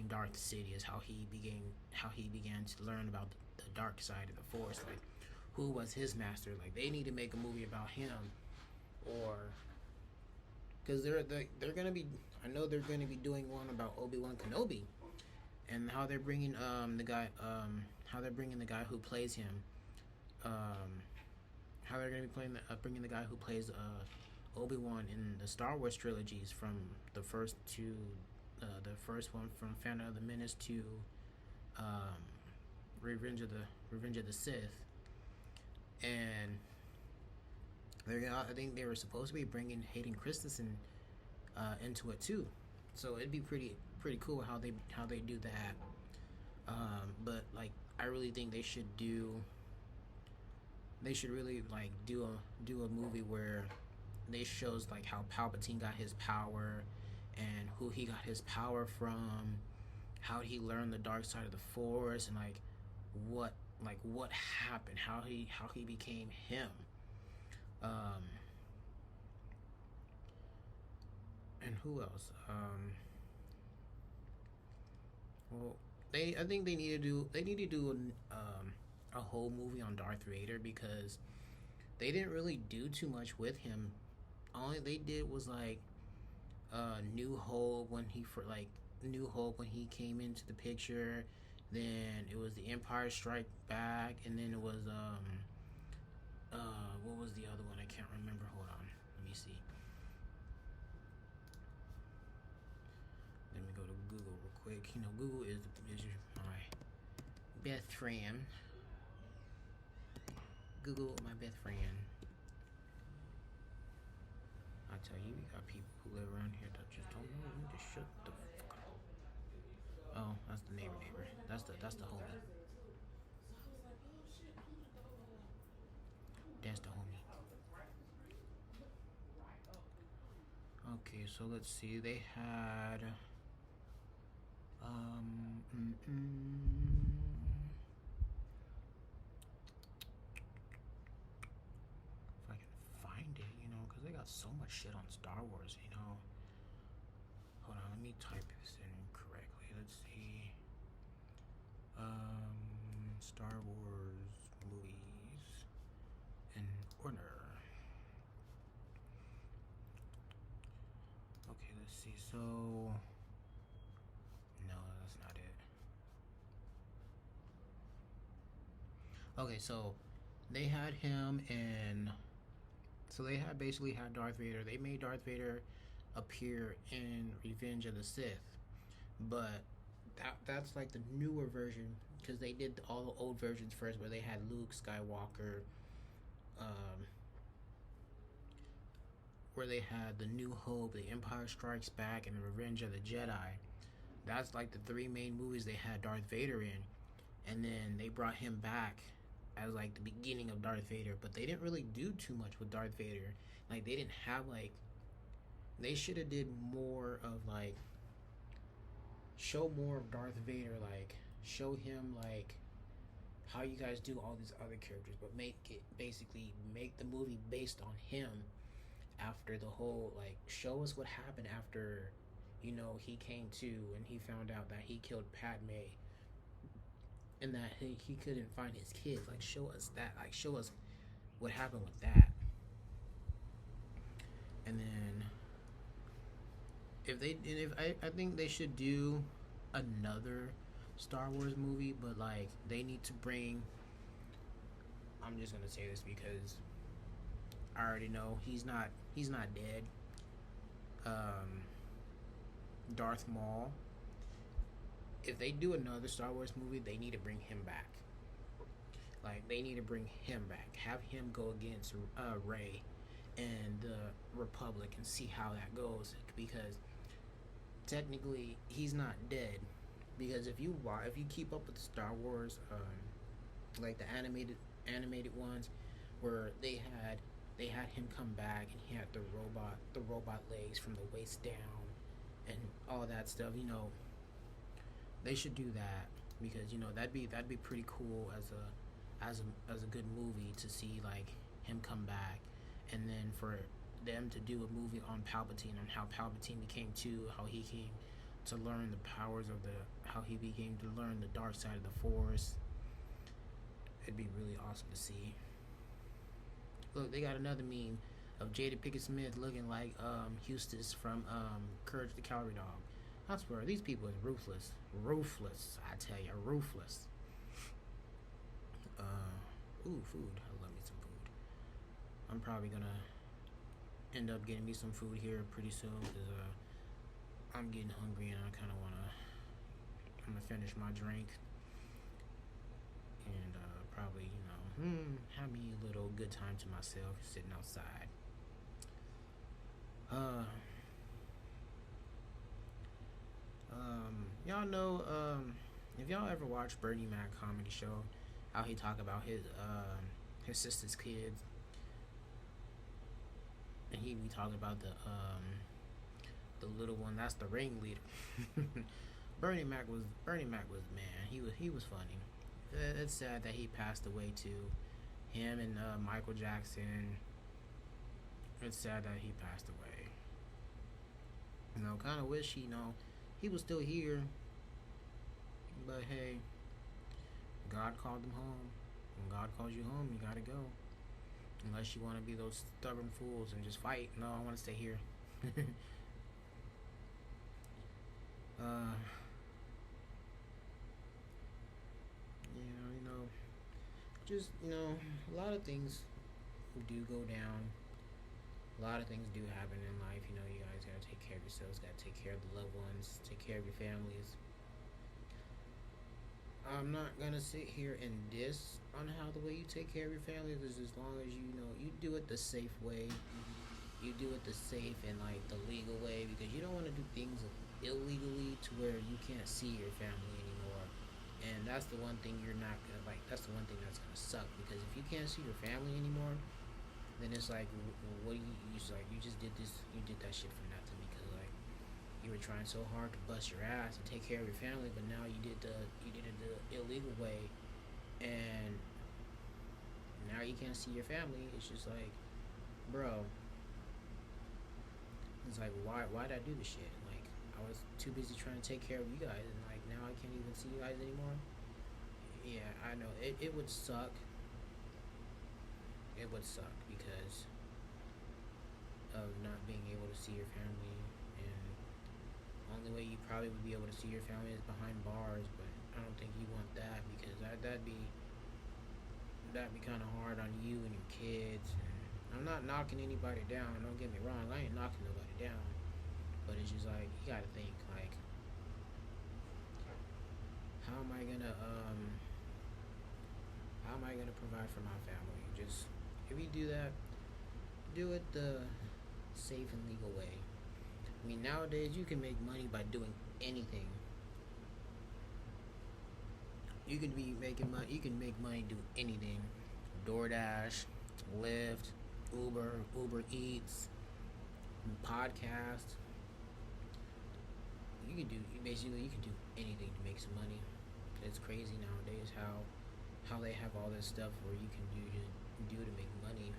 Speaker 1: Darth Sidious, how he began to learn about the dark side of the Force. Like who was his master? Like they need to make a movie about him, or because they're gonna be. I know they're gonna be doing one about Obi-Wan Kenobi, and how they're bringing how they're bringing the guy who plays him, how they're gonna be bringing the guy who plays Obi-Wan in the Star Wars trilogies from the first to the first one from Phantom of the Menace to um, Revenge of the Sith, and I think they were supposed to be bringing Hayden Christensen into it too, so it'd be pretty cool how they do that. But like I really think they should really like do a movie where they shows like how Palpatine got his power and who he got his power from, how he learned the dark side of the Force, and what happened, how he became him. And who else? Well, I think they need to do a whole movie on Darth Vader because they didn't really do too much with him. All they did was like New Hope when he came into the picture. Then it was the Empire Strike Back, and then it was what was the other one? I can't remember. Hold on, let me see. Let me go to Google real quick. You know, Google is my best friend. Google, my best friend. I tell you, we got people who live around here that just don't know when to shut the fuck up. Oh, that's the neighbor. That's the homie. That's the homie. Okay, so let's see. They had if I can find it, you know, because they got so much shit on Star Wars, you know. Hold on, let me type this in correctly. Let's see. Star Wars movies in order. Okay, let's see. So, no, that's not it. Okay, so they had him in. So they had basically had Darth Vader. They made Darth Vader appear in Revenge of the Sith, but that's like the newer version because they did all the old versions first, where they had Luke Skywalker, where they had the New Hope, the Empire Strikes Back, and the Revenge of the Jedi. That's like the three main movies they had Darth Vader in, and then they brought him back as like the beginning of Darth Vader, but they didn't really do too much with Darth Vader. Like they didn't have like, they should have did more of like, show more of Darth Vader, like show him like how you guys do all these other characters, but make the movie based on him. After the whole, like, show us what happened after, you know, he came to and he found out that he killed Padme and that he couldn't find his kids. Like, show us that. Like, show us what happened with that. And then I think they should do another Star Wars movie, but like they need to bring. I'm just gonna say this because I already know he's not dead. Darth Maul. If they do another Star Wars movie, they need to bring him back. Like they need to bring him back. Have him go against Rey and the Republic and see how that goes, because technically he's not dead. because if you keep up with Star Wars, like the animated ones, where they had him come back and he had the robot legs from the waist down and all that stuff. You know, they should do that because you know that'd be pretty cool as a good movie to see like him come back, and then for them to do a movie on Palpatine and how Palpatine became two, how he came to learn the powers of the how he became to learn the dark side of the Force. It'd be really awesome to see. Look, they got another meme of Jada Pinkett Smith looking like Eustace from Courage the Cowardly Dog. I swear, these people is ruthless. Ruthless, I tell you, ruthless. Ooh, food. I love me some food. I'm probably gonna end up getting me some food here pretty soon because I'm getting hungry and I kind of wanna. I'm gonna finish my drink and probably have me a little good time to myself sitting outside. Y'all know if y'all ever watch Bernie Mac comedy show, how he talk about his sister's kids, and he be talking about the little one that's the ringleader. Bernie Mac was man. He was funny. It's sad that he passed away too. Him and Michael Jackson. It's sad that he passed away. You know, kind of wish he was still here. But hey, God called him home. When God calls you home, you gotta go. Unless you want to be those stubborn fools and just fight. No, I want to stay here. Just a lot of things do go down. A lot of things do happen in life. You know, you guys gotta take care of yourselves. Gotta take care of the loved ones. Take care of your families. I'm not gonna sit here and diss on how the way you take care of your family is as long as you do it the safe way. You do it the safe and like the legal way because you don't want to do things illegally to where you can't see your family anymore. And that's the one thing you're not gonna like. That's the one thing that's gonna suck because if you can't see your family anymore, then it's like, what do you just like? You just did this. You did that shit for nothing because like you were trying so hard to bust your ass and take care of your family, but now you did it the illegal way, and now you can't see your family. It's just like, bro. It's like why did I do this shit? Like I was too busy trying to take care of you guys, and like now I can't even see you guys anymore. Yeah, I know it would suck. It would suck because of not being able to see your family, and only way you probably would be able to see your family is behind bars. But I don't think you want that because that'd be kind of hard on you and your kids. And I'm not knocking anybody down. Don't get me wrong. I ain't knocking nobody down. But it's just like you gotta think like, how am I gonna provide for my family? Just if you do that, do it the safe and legal way. I mean, nowadays you can make money by doing anything. You can be making money. You can make money doing anything. DoorDash, Lyft, Uber Eats, podcast. You can do anything to make some money. It's crazy nowadays how they have all this stuff where you can do to make money.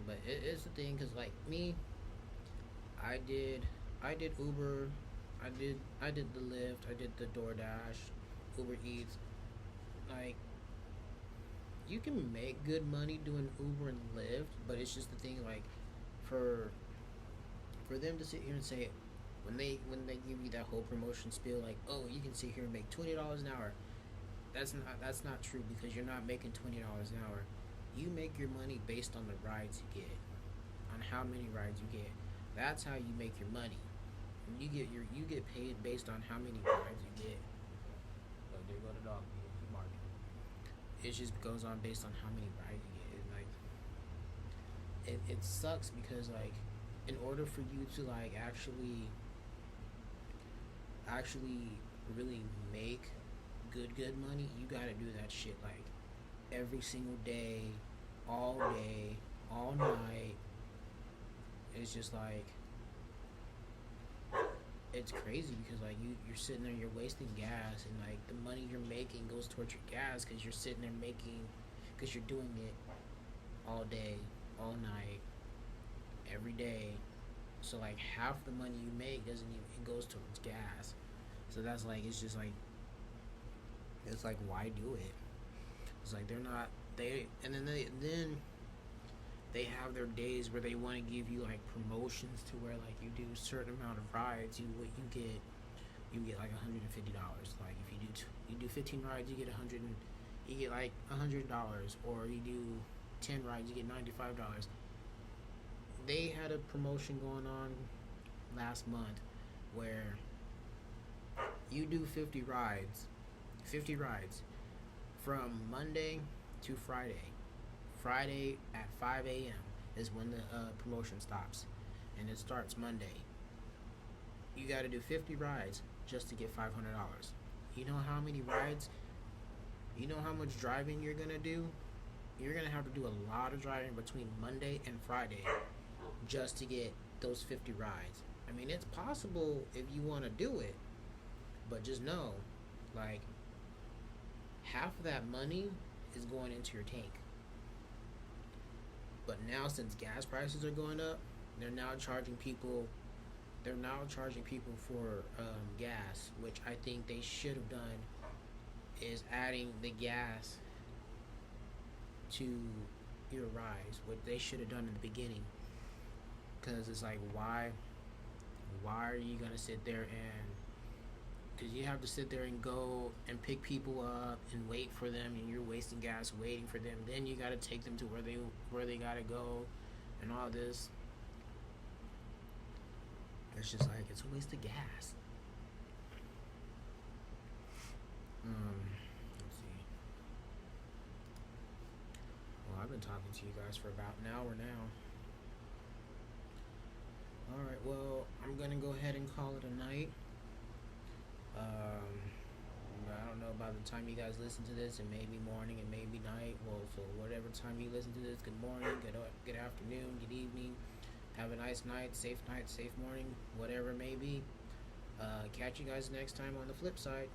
Speaker 1: But it's the thing, cause like me, I did Uber, I did the Lyft, I did the DoorDash, Uber Eats. Like, you can make good money doing Uber and Lyft, but it's just the thing, like, for them to sit here and say, when they give you that whole promotion spiel, like, oh, you can sit here and make $20 an hour. That's not true because you're not making $20 an hour. You make your money based on the rides you get, on how many rides you get. That's how you make your money. You get paid based on how many rides you get. Oh, there go the dog. Market. It just goes on based on how many rides you get. And like, it sucks because like, in order for you to like actually actually really make good money, you gotta do that shit like every single day, all night. It's just like it's crazy because like you're sitting there, you're wasting gas, and like the money you're making goes towards your gas because you're sitting there making, because you're doing it all day, all night, every day. So like half the money you make doesn't even, it goes towards gas. So that's like, it's just like, it's like, why do it? It's like they're not, they, and then they have their days where they want to give you like promotions to where like you do a certain amount of rides, you get like $150. Like if you do 15 rides, you get 100, and you get like $100, or you do 10 rides, you get $95. They had a promotion going on last month where you do 50 rides from Monday to Friday. Friday at 5 a.m. is when the promotion stops, and it starts Monday. You got to do 50 rides just to get $500. You know how many rides? You know how much driving you're gonna do? You're gonna have to do a lot of driving between Monday and Friday just to get those 50 rides. I mean, it's possible if you want to do it, but just know, like, half of that money is going into your tank. But now, since gas prices are going up, they're now charging people. They're now charging people for gas, which I think they should have done. Is adding the gas to your rides, what they should have done in the beginning. Because it's like, why are you gonna sit there and? Because you have to sit there and go and pick people up and wait for them, and you're wasting gas waiting for them. Then you gotta take them to where they gotta go, and all this. It's just like, it's a waste of gas. Let's see. Well, I've been talking to you guys for about an hour now. Alright, well, I'm gonna go ahead and call it a night. I don't know, by the time you guys listen to this, it may be morning, it may be night. Well, so whatever time you listen to this, good morning, good afternoon, good evening. Have a nice night, safe morning, whatever it may be. Catch you guys next time on the flip side.